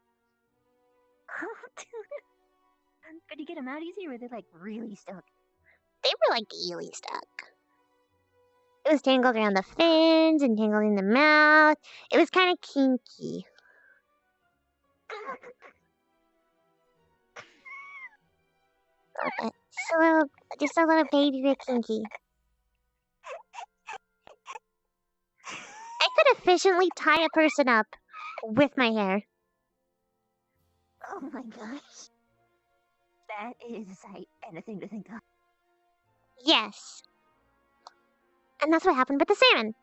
Could you get them out easy, or were they like really stuck? They were like really stuck. It was tangled around the fins and tangled in the mouth. It was kind of kinky. Just a little baby bit kinky. I could efficiently tie a person up with my hair. Oh my gosh. That is a sight and a thing to think of. Yes. And that's what happened with the salmon.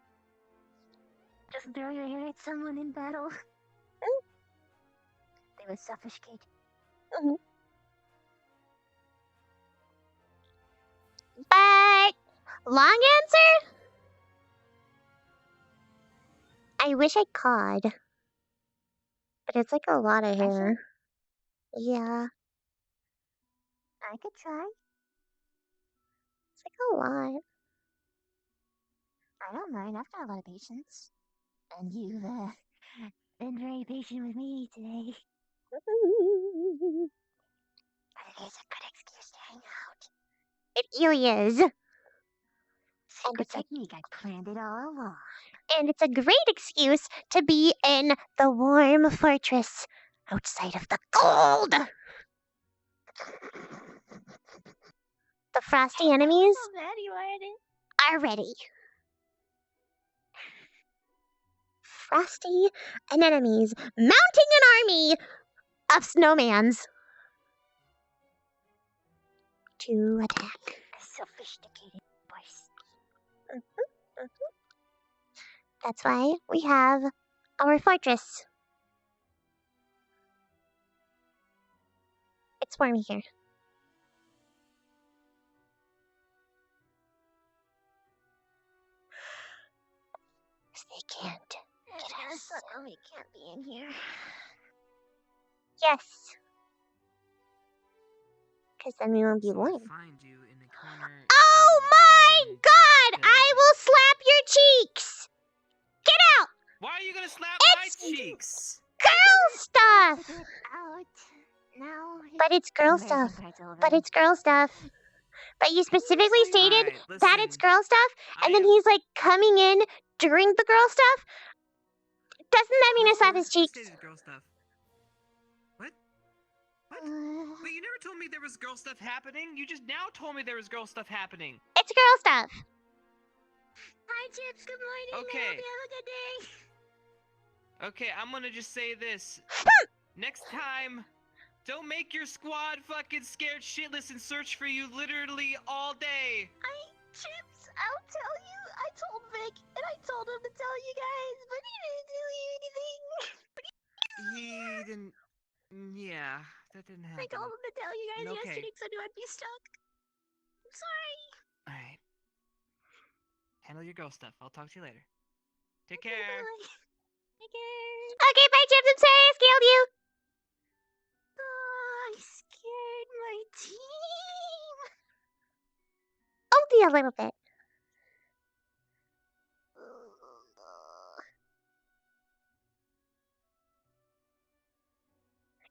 Just throw your hair at someone in battle. They would suffocate. But long answer? I wish I could. But it's like a lot of hair. Yeah. I could try. It's like a lot. I don't mind. I've got a lot of patience. And you've been very patient with me today. But it is a good excuse to hang out. It really is. Secret technique. I planned it all along. And it's a great excuse to be in the warm fortress outside of the cold. The frosty enemies are ready. Frosty anemones mounting an army of snowmans to attack. A sophisticated voice. That's why we have our fortress. It's warm here. They can't get us. We can't be in here. Yes. Because then we won't be So I warm. find you in the corner. Oh my god! I will slap your cheeks! Get out! Why are you gonna slap It's my cheeks? girl stuff! Out. Now. But it's girl embarrassing stuff. part's over. But it's girl stuff. But you specifically stated Alright, that it's listen, girl stuff, and then he's like coming in during the girl stuff. Doesn't that mean I slap his cheeks? Stated girl stuff. What? What? But you never told me there was girl stuff happening. You just now told me there was girl stuff happening. It's girl stuff. Hi, Chips. Good morning. Okay. I hope you have a good day. Okay, I'm gonna just say this. Next time, don't make your squad fucking scared shitless and search for you literally all day. Chips, I'll tell you. I told Vic, and I told him to tell you guys, but he didn't tell you anything. He didn't. Yeah, that didn't happen. I told him to tell you guys Okay. yesterday because I knew I'd be stuck. I'm sorry. Alright. Handle your girl stuff. I'll talk to you later. Take care. Take care. Okay, bye, Chips. I'm sorry I scared you. Oh, I scared my team. Only a little bit.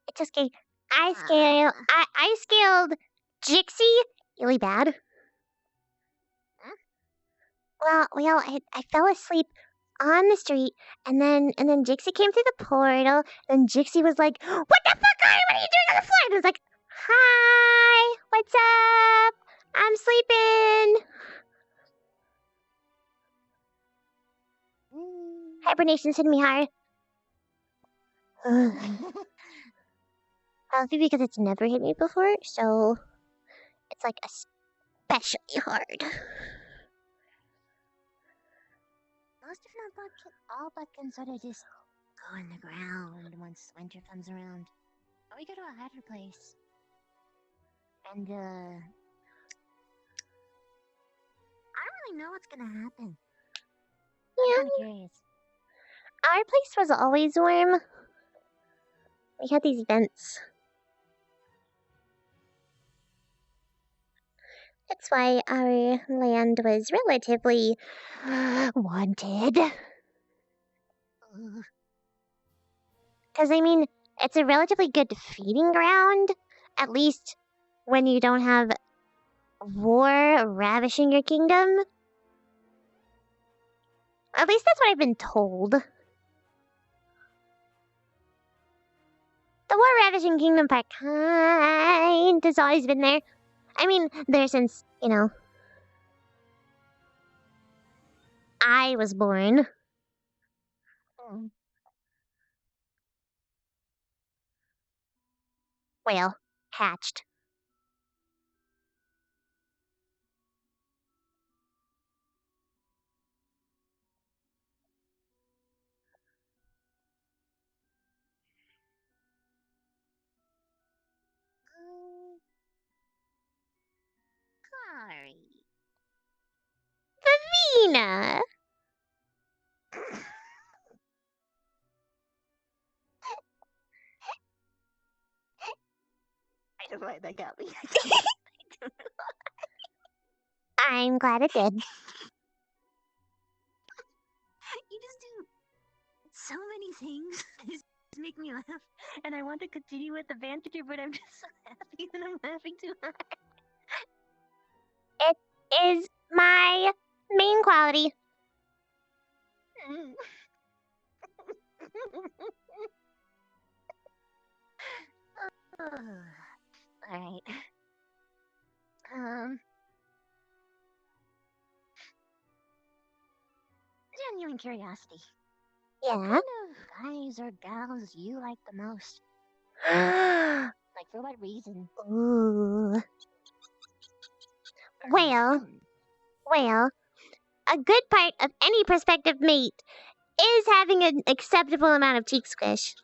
It's okay. I scaled Jixie really bad. Well, I fell asleep on the street, and then Jixie came through the portal, and Jixie was like, "What the fuck are you? What are you doing on the floor?" And I was like, "Hi, what's up? I'm sleeping." Hibernation's hitting me hard. Probably because it's never hit me before, so it's like especially hard. Most if not all buckets sort of just go in the ground once winter comes around. Or we go to a hotter place. And, I don't really know what's gonna happen. I'm Yeah. kinda curious. Our place was always warm. We had these vents. That's why our land was relatively wanted. Because, I mean, it's a relatively good feeding ground, at least when you don't have war ravishing your kingdom. At least that's what I've been told. The war ravishing kingdom part kind has always been there. I mean, there since, I was born. Well, hatched. Sorry. Vina! I don't know why that got me. I'm glad it did. You just do so many things that just make me laugh. And I want to continue with the banter, but I'm just so happy that I'm laughing too hard. It is my main quality. Alright. Genuine curiosity. Yeah? What kind of guys or gals you like the most? Like, for what reason? Ooh. Well, a good part of any prospective mate is having an acceptable amount of cheek squish.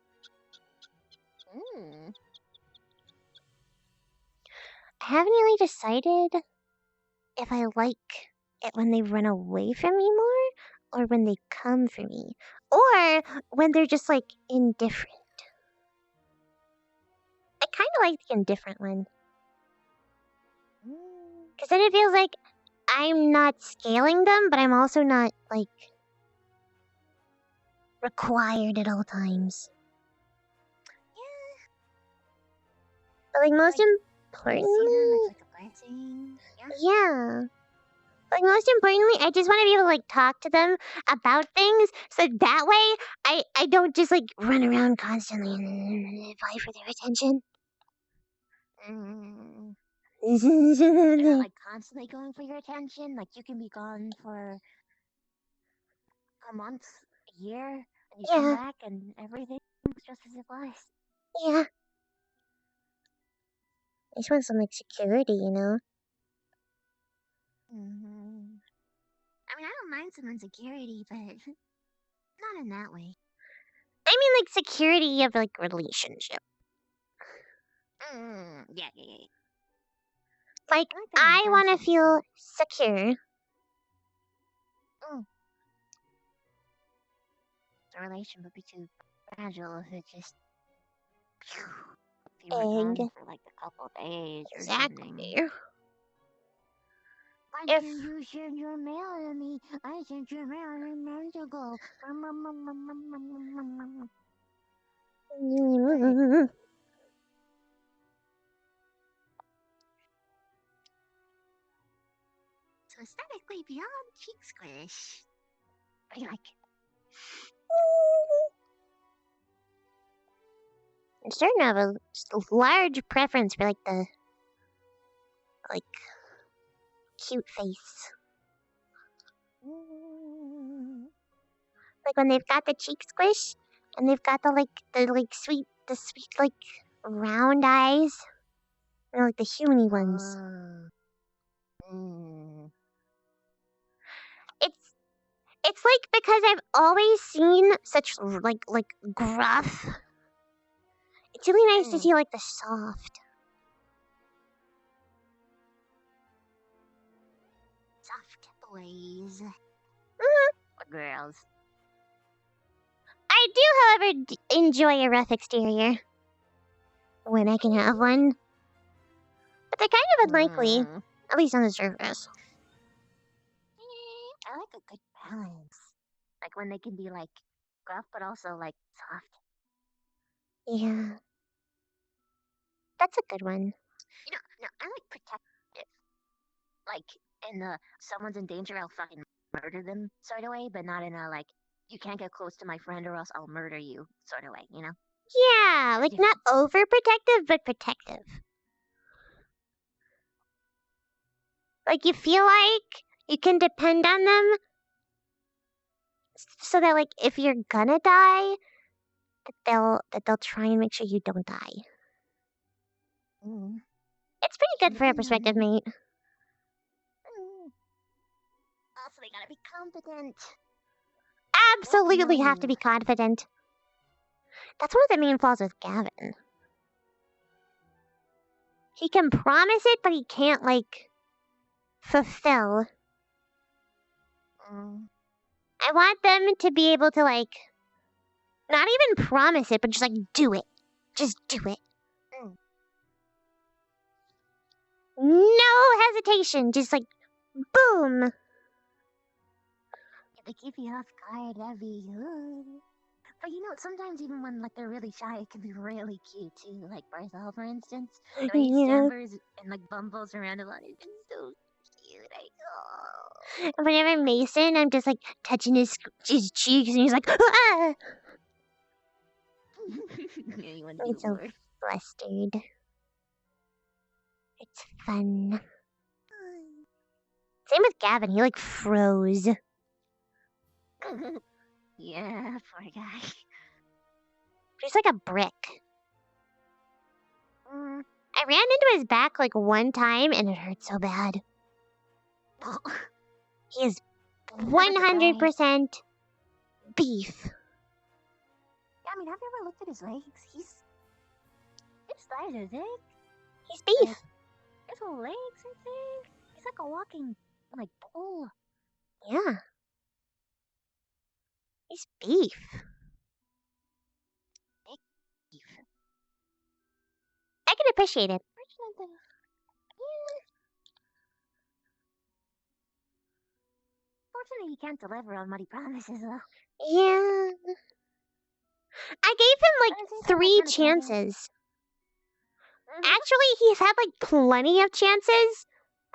I haven't really decided if I like it when they run away from me more, or when they come for me, or when they're just like indifferent. I kind of like the indifferent one. Because then it feels like I'm not scaling them, but I'm also not, like, required at all times. But, like, most importantly... It's like a blessing. Yeah. Like, most importantly, I just want to be able to, like, talk to them about things, so that way I don't just, like, run around constantly and vie for their attention. They're not, like, constantly going for your attention. Like, you can be gone for a month, a year, and you come Yeah. back and everything's just as it was. Yeah. I just want some, like, security, you know? I mean, I don't mind some insecurity, but not in that way. I mean, like, security of, like, relationship. Yeah. Like, I like the I want to intention. feel secure. The relation would be too fragile if it just if you were gone Egg. for like a couple days or Exactly. something. Why If- didn't you send your mail to me? I sent your mail a month ago. So aesthetically beyond cheek squish. What do you like? I'm starting to have a large preference for, like, the, like, cute face. Like, when they've got the cheek squish, and they've got the sweet, like, round eyes. Or, like, the humany ones. It's like, because I've always seen such, like, gruff. It's really nice to see, like, the soft. Soft boys. Or girls. I do, however, enjoy a rough exterior. When I can have one. But they're kind of unlikely. At least on the surface. I like a good balance. Like when they can be like gruff but also like soft. Yeah. That's a good one. You know, no, I like protective. Like in the someone's in danger, I'll fucking murder them sort of way, but not in a like you can't get close to my friend or else I'll murder you sort of way, you know? Yeah, like not overprotective, but protective. Like you feel like you can depend on them so that like if you're gonna die, that they'll try and make sure you don't die. It's pretty good for a prospective mate. Also, they gotta be competent. Absolutely have to be confident. That's one of the main flaws with Gavin. He can promise it, but he can't, like, fulfill. I want them to be able to, like, not even promise it, but just, like, do it. Just do it. No hesitation. Just, like, boom. If they keep you off guard, that'd be But you know, sometimes even when like they're really shy, it can be really cute too. Like Barthel, for instance. The way he stammers and like bumbles around a lot, it's just so cute. Whenever Mason, I'm just like touching his cheeks, and he's like, ah! You want I'm so flustered. It's fun. Same with Gavin. He like froze. Yeah, poor guy. He's like a brick. I ran into his back like one time and it hurt so bad. He is 100% beef. Yeah, I mean, have you ever looked at his legs? His thighs are thick. He's beef. His whole legs are thick. He's like a walking, like, bull. Yeah. He's beef. Beef. I can appreciate it. Fortunately, he can't deliver on what he promises, though. Yeah. I gave him like 3 chances. Actually, he's had like plenty of chances.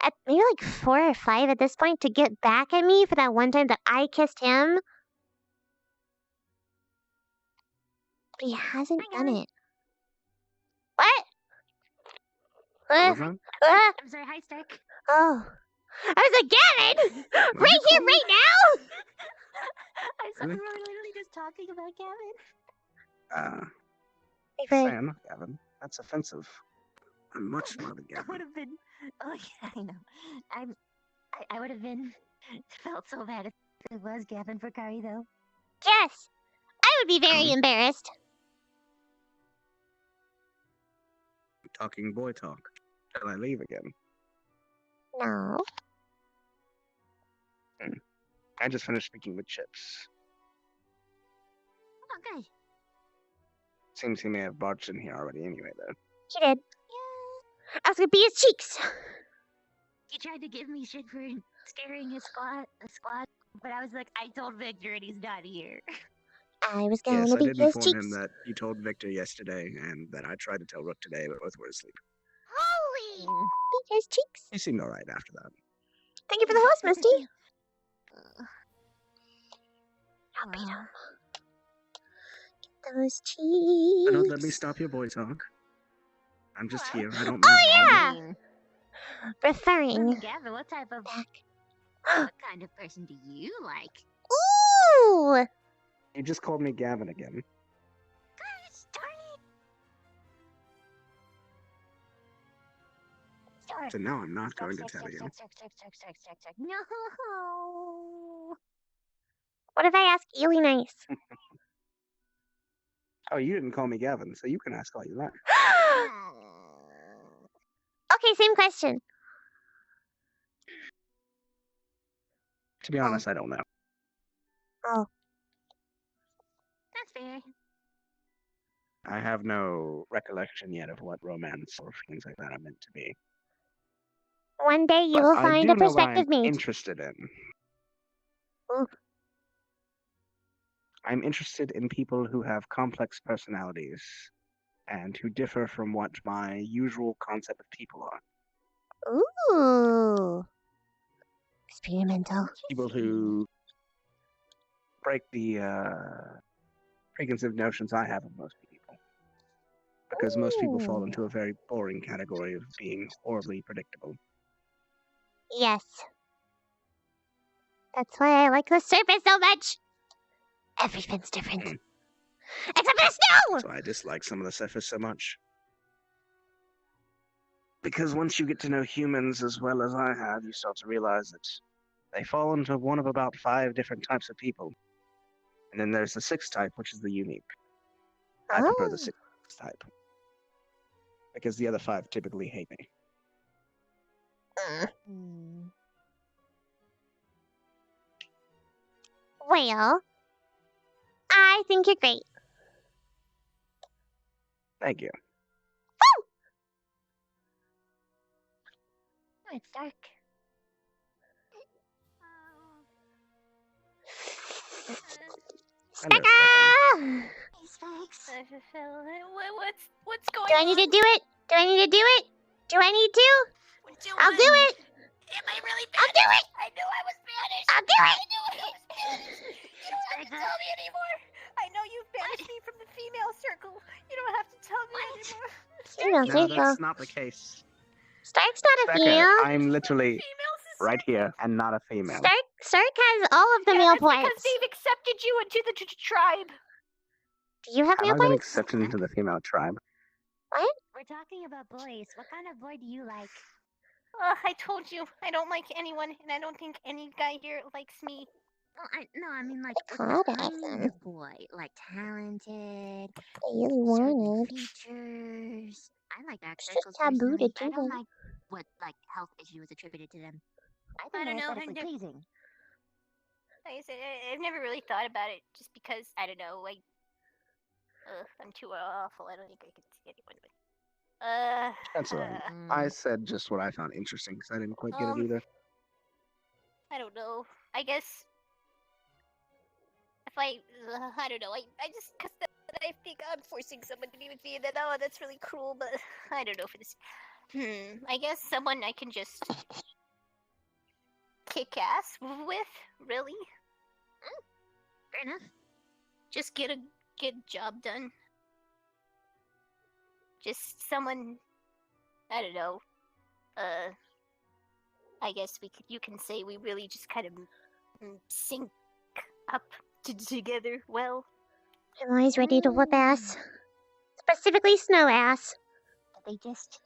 At maybe like 4 or 5 at this point to get back at me for that one time that I kissed him. But he hasn't done it. What? What was that? I'm sorry, hi, Stark. Oh. I was like, Gavin! Right here, right now! We're literally just talking about Gavin. Say, I'm not Gavin. That's offensive. I'm much smarter than I Gavin. would have been. Oh yeah, I know. I would have been. Felt so bad if it was Gavin for Kari, though. Yes. I would be very embarrassed. Talking boy talk. Shall I leave again? No. I just finished speaking with Chips. Oh, good. Seems he may have barged in here already anyway, though. He did. I was gonna be his cheeks. He tried to give me shit for scaring the squad, but I was like, I told Victor and he's not here. I was gonna Yes, I be did his inform cheeks. him that you told Victor yesterday, and that I tried to tell Rook today, but both were asleep. Holy! Be his cheeks. He seemed alright after that. Thank you for the host, Misty. I'll beat him. Get those cheeks. But don't let me stop your boy talk. I'm just here. I don't. Oh yeah. Referring. Gavin, what type of what kind of person do you like? Ooh. You just called me Gavin again. So now I'm not going to tell you. No. What if I ask Ely nice? Oh, you didn't call me Gavin, so you can ask all you like. Okay, same question. To be honest, I don't know. Oh. That's fair. I have no recollection yet of what romance or things like that are meant to be. One day you But will I find do a know what prospective I'm mate. interested in. Ooh. I'm interested in people who have complex personalities and who differ from what my usual concept of people are. Ooh. Experimental. People who break the preconceived notions I have of most people. Because most people fall into a very boring category of being horribly predictable. Yes. That's why I like the surface so much. Everything's different. Except for the snow! That's why I dislike some of the surface so much. Because once you get to know humans as well as I have, you start to realize that they fall into one of about 5 different types of people. And then there's the 6th type, which is the unique. I prefer the 6th type. Because the other 5 typically hate me. Well, I think you're great. Thank you. Oh, it's dark. Becca! What's going Do I need to do it? Do I need to do it? Do I need to? I'll do it. Am I really I'll do it. I knew I was Spanish. I'll do it. I knew I was Spanish. You don't have to tell me anymore. I know you've banished me from the female circle. You don't have to tell me anymore. Female No, circle. that's not the case. Stark's not a Becca, female. I'm literally right here and not a female. Stark has all of the male Because parts. they've accepted you into the tribe. Do you have Have male I been parts? accepted into the female tribe? What? We're talking about boys. What kind of boy do you like? I told you, I don't like anyone, and I don't think any guy here likes me. Well, I mean, like, Hot what at kind them. of boy? Like, talented, They really certain wanted. features. I like dark It's just circles taboo to personally, but I do don't them. like what, like, health issues attributed to them. I I think don't they're know, aesthetically pleasing. like I said, I've never really thought about it, just because, I don't know, like, I'm too awful, I don't think I could see anyone with. That's alright. I said just what I found interesting because I didn't quite get it either. I don't know. I guess if I don't know. I just cause I think I'm forcing someone to be with me, and then that's really cruel. But I don't know for this. I guess someone I can just kick ass with. Really? Fair enough. Just get a job done. Just someone. I don't know. I guess you can say we really just kind of sync up together well. I'm always ready to whip ass. Specifically snow ass. They just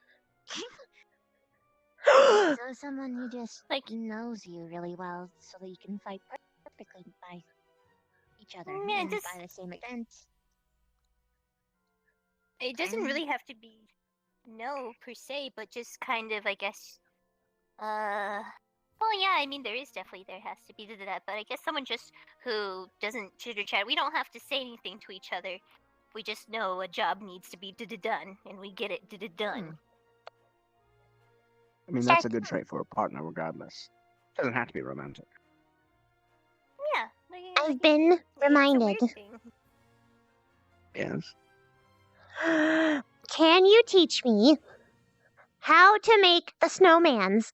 so someone who just like knows you really well, so that you can fight perfectly by each other Yeah, and just by the same extent. it doesn't really have to be no per se, but just kind of I guess. Well, yeah, I mean there has to be that, but I guess someone just who doesn't chitter chat. We don't have to say anything to each other. We just know a job needs to be done, and we get it done. I mean, that's a good trait for a partner, regardless. Doesn't have to be romantic. Yeah, I've been reminded. Yes. Can you teach me how to make the snowmans?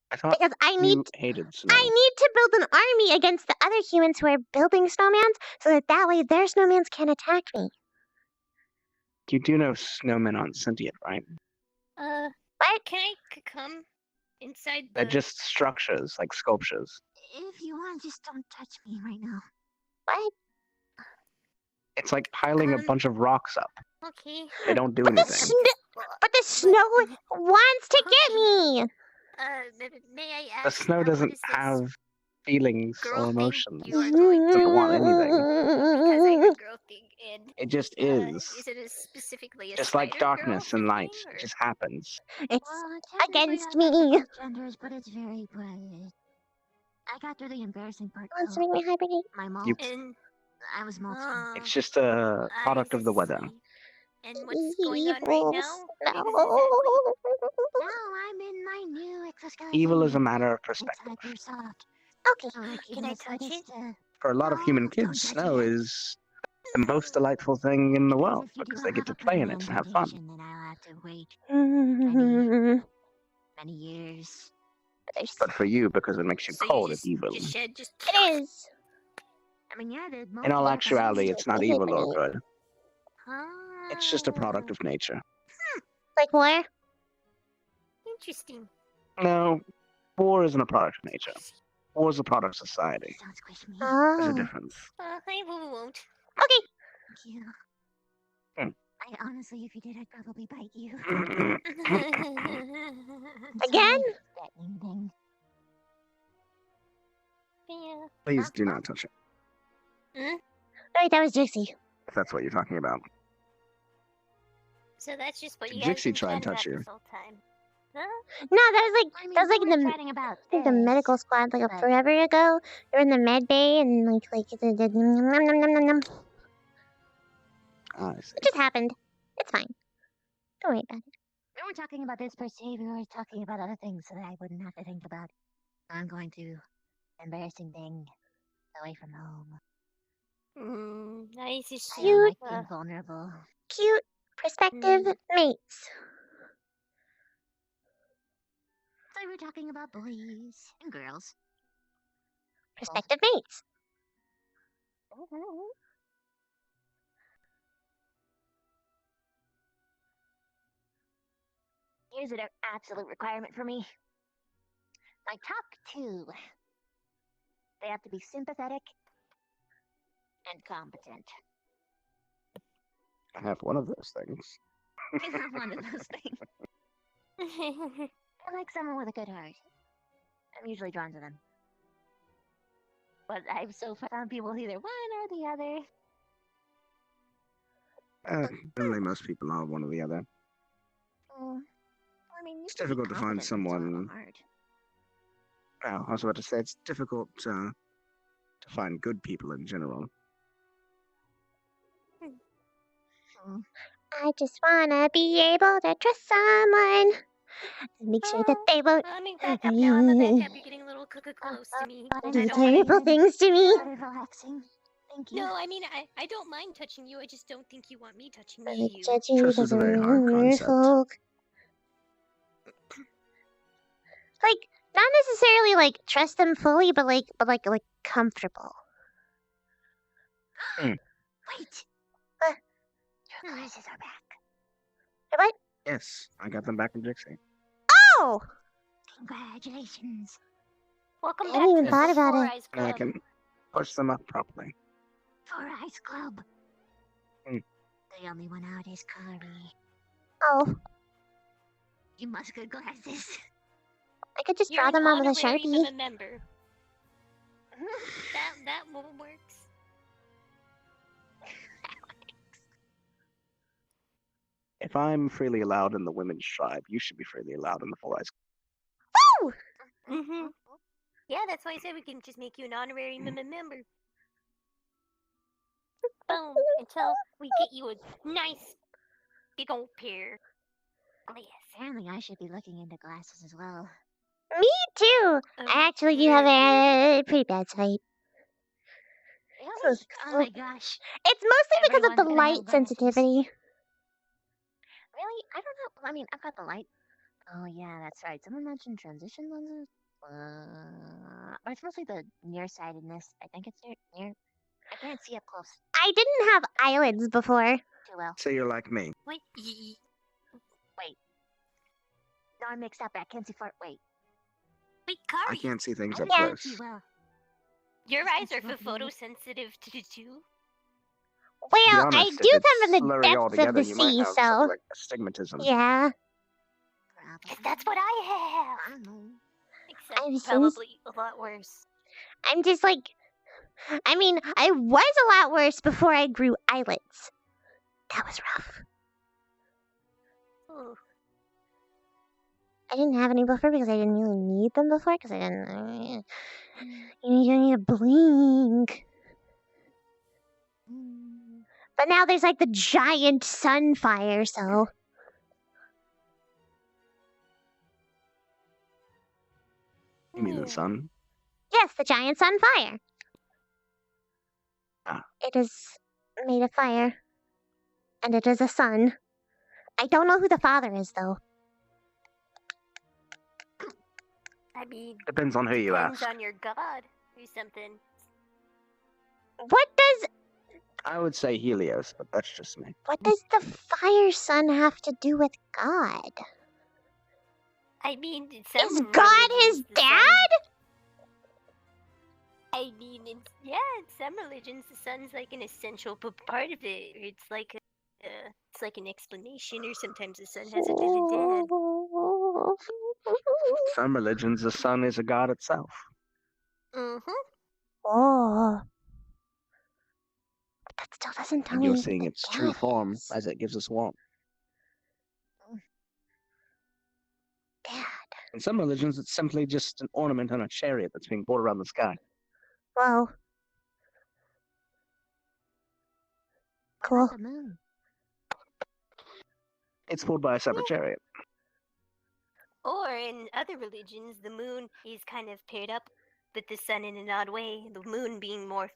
I thought Because I you need hated snow. I need to build an army against the other humans who are building snowmans, so that way their snowmans can attack me. You do know snowmen aren't sentient, right? What? Can I come inside the? They're just structures, like sculptures. If you want, just don't touch me right now. What? It's like piling a bunch of rocks up. Okay. They don't do But the, anything. but the snow wants to get me. May I The ask? snow what doesn't is this have feelings girl or thing emotions. you are It doing? doesn't want anything. Because I heard girl thing, and It just is. is it specifically a Just spider like darkness girl and thing, light. or? It just happens. It's Well, technically against I got me. both genders, but it's very private. I got through the embarrassing part. Wants to make me hibernate. My molt. You- And I was molting. It's just a product of the weather. And what's going on right now? No. Now I'm in my new exoskeleton. Evil is a matter of It's perspective. hyper soft. Okay. Can I touch it? For a lot of human kids, snow is the most delightful thing in the world because they get to play in it and have fun. Then I'll have to wait many years. But for you, because it makes you cold, it's evil. Just It is. I mean, yeah, the In all multi- actuality, it's not evil or good. Ah, It's just a product of nature. Like what? interesting. No, war isn't a product of nature. War is a product of society. Sounds squishy. There's a Oh. difference. I won't. Okay. Thank you. Hmm. I honestly, if you did, I'd probably bite you. Again? That new thing. Yeah. Please do not touch it, Alright, that was Dixie. if that's what you're talking about. So that's just what Did you guys Jixie been try and chatting touch about you? this whole time. Huh? No, that was like I mean, that was like we in were the chatting about I think the this. medical squad like but- forever ago. They were in the med bay and like nom, nom, nom, nom, nom. Ah, I see. It just happened. It's fine. Don't worry about it. We weren't talking about this per se, we were talking about other things so that I wouldn't have to think about. I'm going to embarrassing thing away from home. Nice is I Cute. like being vulnerable. Cute prospective mates. So we were talking about boys and girls. Prospective mates. Here's an absolute requirement for me. My top two. They have to be sympathetic and competent. I have one of those things. I have one of those things. I like someone with a good heart. I'm usually drawn to them. But I've so far found people with either one or the other. Generally, most people are one or the other. Oh, I mean, It's difficult to find someone. Well, I was about to say it's difficult to find good people in general. I just wanna be able to trust someone. Make sure that they won't Let me back up now. I'm a back up. You're getting a little close to me. do terrible things to me. Relaxing. Thank you. No, I mean, I don't mind touching you. I just don't think you want me touching Like you. judging Trust the is a very hard concept. folk. Like, not necessarily like trust them fully, but like comfortable. Wait. Your glasses are back. What? Yes, I got them back from Dixie. Oh! Congratulations. Welcome I back hadn't to even the thought about Four it. Eyes And I Club. can push them up properly. Four Eyes Club. Hmm. The only one out is Kari. Oh, You must good glasses. I could just You're draw an them on with a honorary Sharpie. member. That works. If I'm freely allowed in the women's tribe, you should be freely allowed in the Four Eyes. Woo! Mm-hmm. Yeah, that's why I said we can just make you an honorary member. Boom. Until we get you a nice big old pair. Glasses. Apparently, I should be looking into glasses as well. Me too. I actually do have a pretty bad sight. Really? Oh my gosh. It's mostly because of Everyone's the gonna have light glasses. sensitivity. Really? I don't know. I mean, I've got the light. Oh yeah, that's right. Someone mentioned transition lenses. But it's mostly the nearsightedness. I think it's near. I can't see up close I didn't have eyelids before. too well. So you're like me. Wait. Wait. No, I'm mixed up. I can't see far. Wait. Wait, I Kari. can't see things I up can't close. see well. Your Just eyes are looking at it. photosensitive too. Well, honest, I if do it's come from the blurry depths altogether, of the you might sea, have something so like astigmatism. yeah. Cause that's what I have. I don't know. Except I've seen- probably a lot worse. I'm just like, I mean, I was a lot worse before I grew eyelids. That was rough. Ooh. I didn't have any before because I didn't really need them before because I didn't. You need to blink. But now there's like the giant sunfire, so. You mean the sun? Yes, the giant sunfire. Ah. It is made of fire. And it is a sun. I don't know who the father is, though. I mean, Depends on who you depends ask. on your god or something. What does I would say Helios, but that's just me. the fire sun have to do with God? I mean, Is some God religions, his the sun- dad? I mean, in some religions, the sun's like an essential part of it. Or it's like it's like an explanation, or sometimes the sun has a bit of dad. Some religions, the sun is a god itself. Mm-hmm. Oh. But that still doesn't tell And me you're who seeing the its dad true form is. as it gives us warmth. Dad. In some religions, it's simply just an ornament on a chariot that's being brought around the sky. Whoa. Cool. The moon. It's pulled by a separate chariot. Or in other religions, the moon is kind of paired up with the sun in an odd way. The moon being more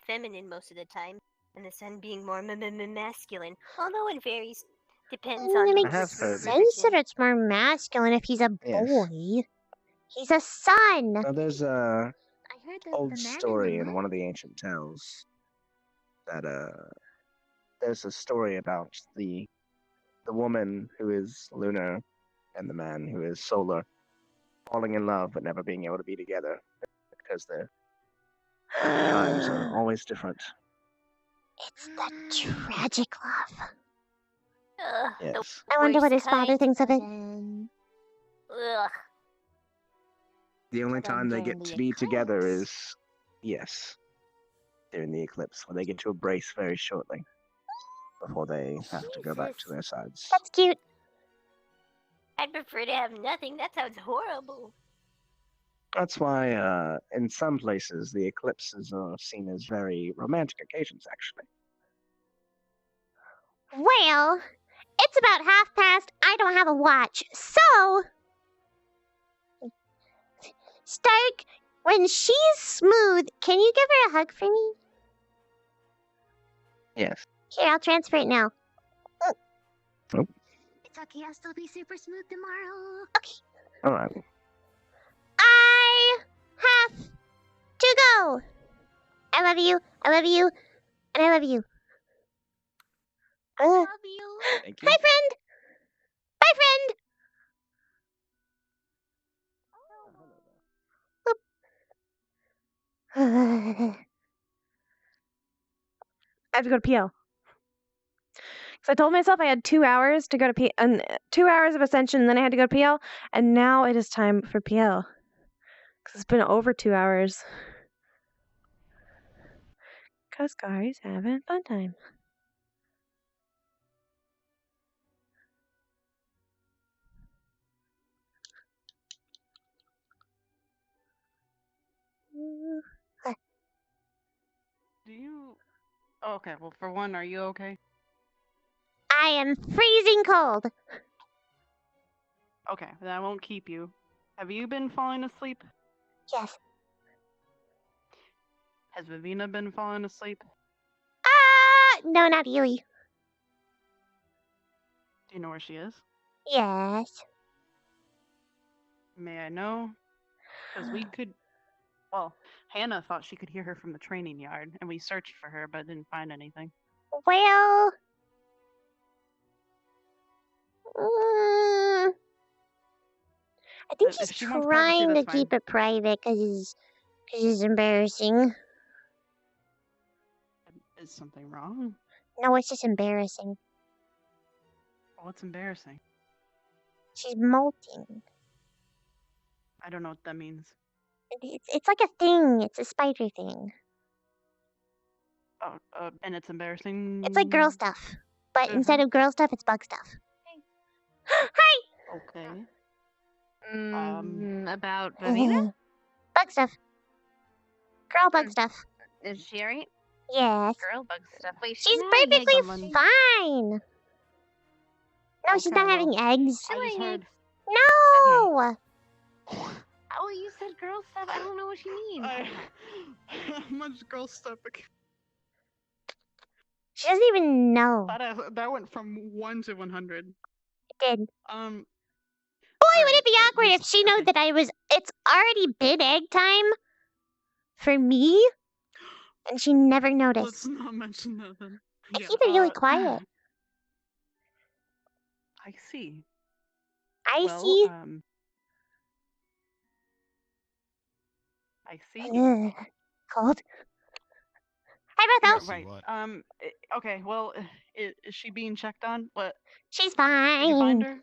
feminine most of the time, and the sun being more masculine. Although it varies, depends on It the makes have heard sense that it's more masculine if he's a Yes. boy. He's a son. Now, there's a I heard that old the man story and the in one of the ancient tales that there's a story about the woman who is lunar and the man who is solar falling in love but never being able to be together because their times are always different. It's the tragic love. the Yes. I wonder what worst his father kind. thinks of it. Then Ugh. The only So then time they during get the to be together eclipse- is, yes, during the eclipse, when they get to embrace very shortly before they have to go back to Jesus. their sides. That's cute. I'd prefer to have nothing. That sounds horrible. That's why, in some places, the eclipses are seen as very romantic occasions, actually. Well, it's about past. I don't have a watch, so Stark, when she's smooth, can you give her a hug for me? Yes. Here, I'll transfer it now. It's okay, I'll still be super smooth tomorrow. All right. I have to go. I love you, and I love you. I love you. Thank Bye, friend. Bye, friend. I have to go to PL. So I told myself I had 2 hours to go to PL, and 2 hours of Ascension, and then I had to go to PL, and now it is time for PL. Because it's been over 2 hours. Because Kari's having fun time. Do you? Oh, okay. Well, for one, are you okay? I am freezing cold. Okay, then I won't keep you. Have you been falling asleep? Yes. Has Vivina been falling asleep? No, not really. Do you know where she is? Yes. May I know? Because we could. Well, Hannah thought she could hear her from the training yard, and we searched for her but didn't find anything. Well, I think If she's she wants privacy, trying to that's keep it private because it's embarrassing. Is something wrong? No, it's just embarrassing. What's embarrassing? She's molting. I don't know what that means. It's like a thing. It's a spider thing. Oh, and it's embarrassing. It's like girl stuff, but instead of girl stuff, it's bug stuff. Hi. Okay. About Vivina? Bug stuff. Girl bug stuff. Is she alright? Yes. Girl bug stuff. Wait, She's not having eggs. perfectly fine. No, she's not having eggs. She's laying eggs. No. Oh, you said girl stuff. I don't know what you mean. How much girl stuff? She doesn't even know. That went from 1 to 100. It did. Boy, would it be awkward if she knows that it's already been egg time for me, and she never noticed. Let's not mention that then. I keep it really quiet. I see. I Well, see. I see. Ugh, cold. Hi, Bethel. Right. Okay. Well, is she being checked on? What? She's Did you find fine. her?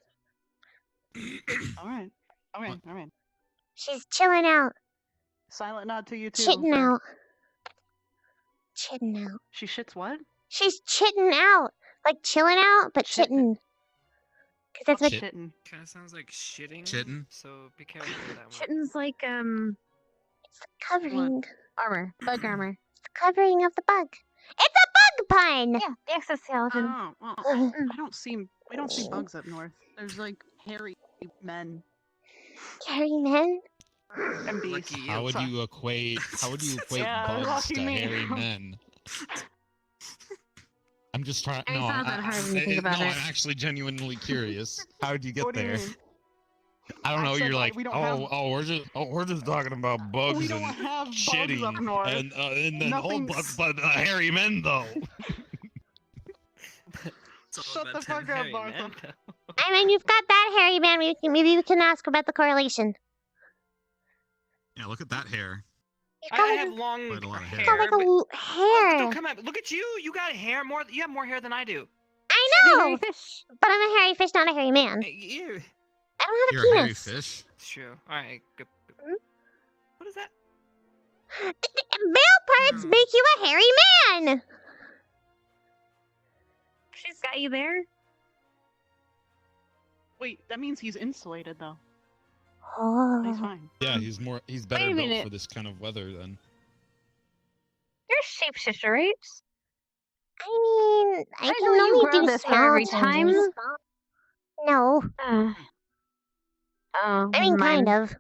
All right. Okay. All right. She's chilling out. Silent nod to you too. Chitting sir. out. Chitting out. She shits what? She's chitting out. Like chilling out, but chitting. Because that's what. Shitting. Kind of sounds like shitting. Shitting? So be careful with that one. Chitting's like, It's the covering. armor. Bug armor. It's the covering of the bug. It's a bug pun! Yeah, the exoskeleton. Oh, well, I don't see. We don't see bugs up north. There's like hairy men Hairy men? and beasts. How would you equate Yeah, bugs lucky to me. hairy men? I'm just trying. I mean, No, it's not that hard when you think about no, it. I'm actually genuinely curious. How did you get What do you there? mean? I don't I know. said, You're like, we don't we're just talking about bugs We don't and have bugs shitting, up north. and then Nothing's- but hairy men though. Shut the fuck up, Martha. I mean, you've got that hairy man. Maybe we can ask about the correlation. Yeah, look at that hair. I have long Quite a lot of hair. hair. Got like a but- hair. Don't come at. Look at you. You got hair more. You have more hair than I do. I know. But I'm a hairy fish, not a hairy man. You. I don't You're have a a hairy penis. fish. It's true. Alright, good. What is that? Male parts make you a hairy man. She's got you there. Wait, that means he's insulated though. Oh. He's fine. Yeah, he's better Wait a built minute. for this kind of weather then. You're a shapeshifter, right? I mean, I Why can don't you only grow do this for small every time? changes. No, Oh, I never mean, kind mind. of.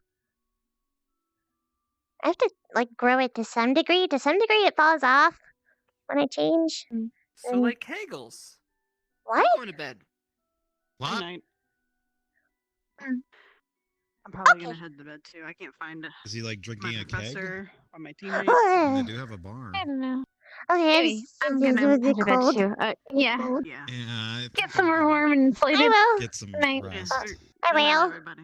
I have to like grow it to some degree. To some degree, it falls off when I change. So like Kegels. What? I'm going to bed. Good What? night. Mm. I'm probably Okay. gonna head to bed too. I can't find Is he like my drinking a keg? professor or my teammates. And they do have a barn. I don't know. Okay, Maybe. I'm gonna was head it to bed cold? too. Yeah. Yeah. Yeah, I Get think somewhere I'm gonna warm and insulated. I will. get some Night. rest. Yes. I Good night, will. everybody.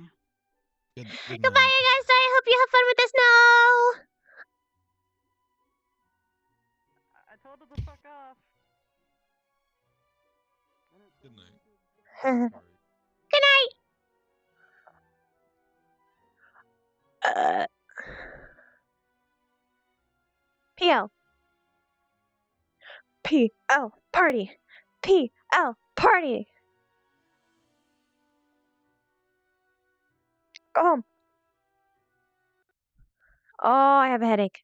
Good Goodbye, night. you guys. I hope you have fun with the snow. I told her to fuck off. Good night. Good night. PL. PL party. PL party. Go home. Oh, I have a headache.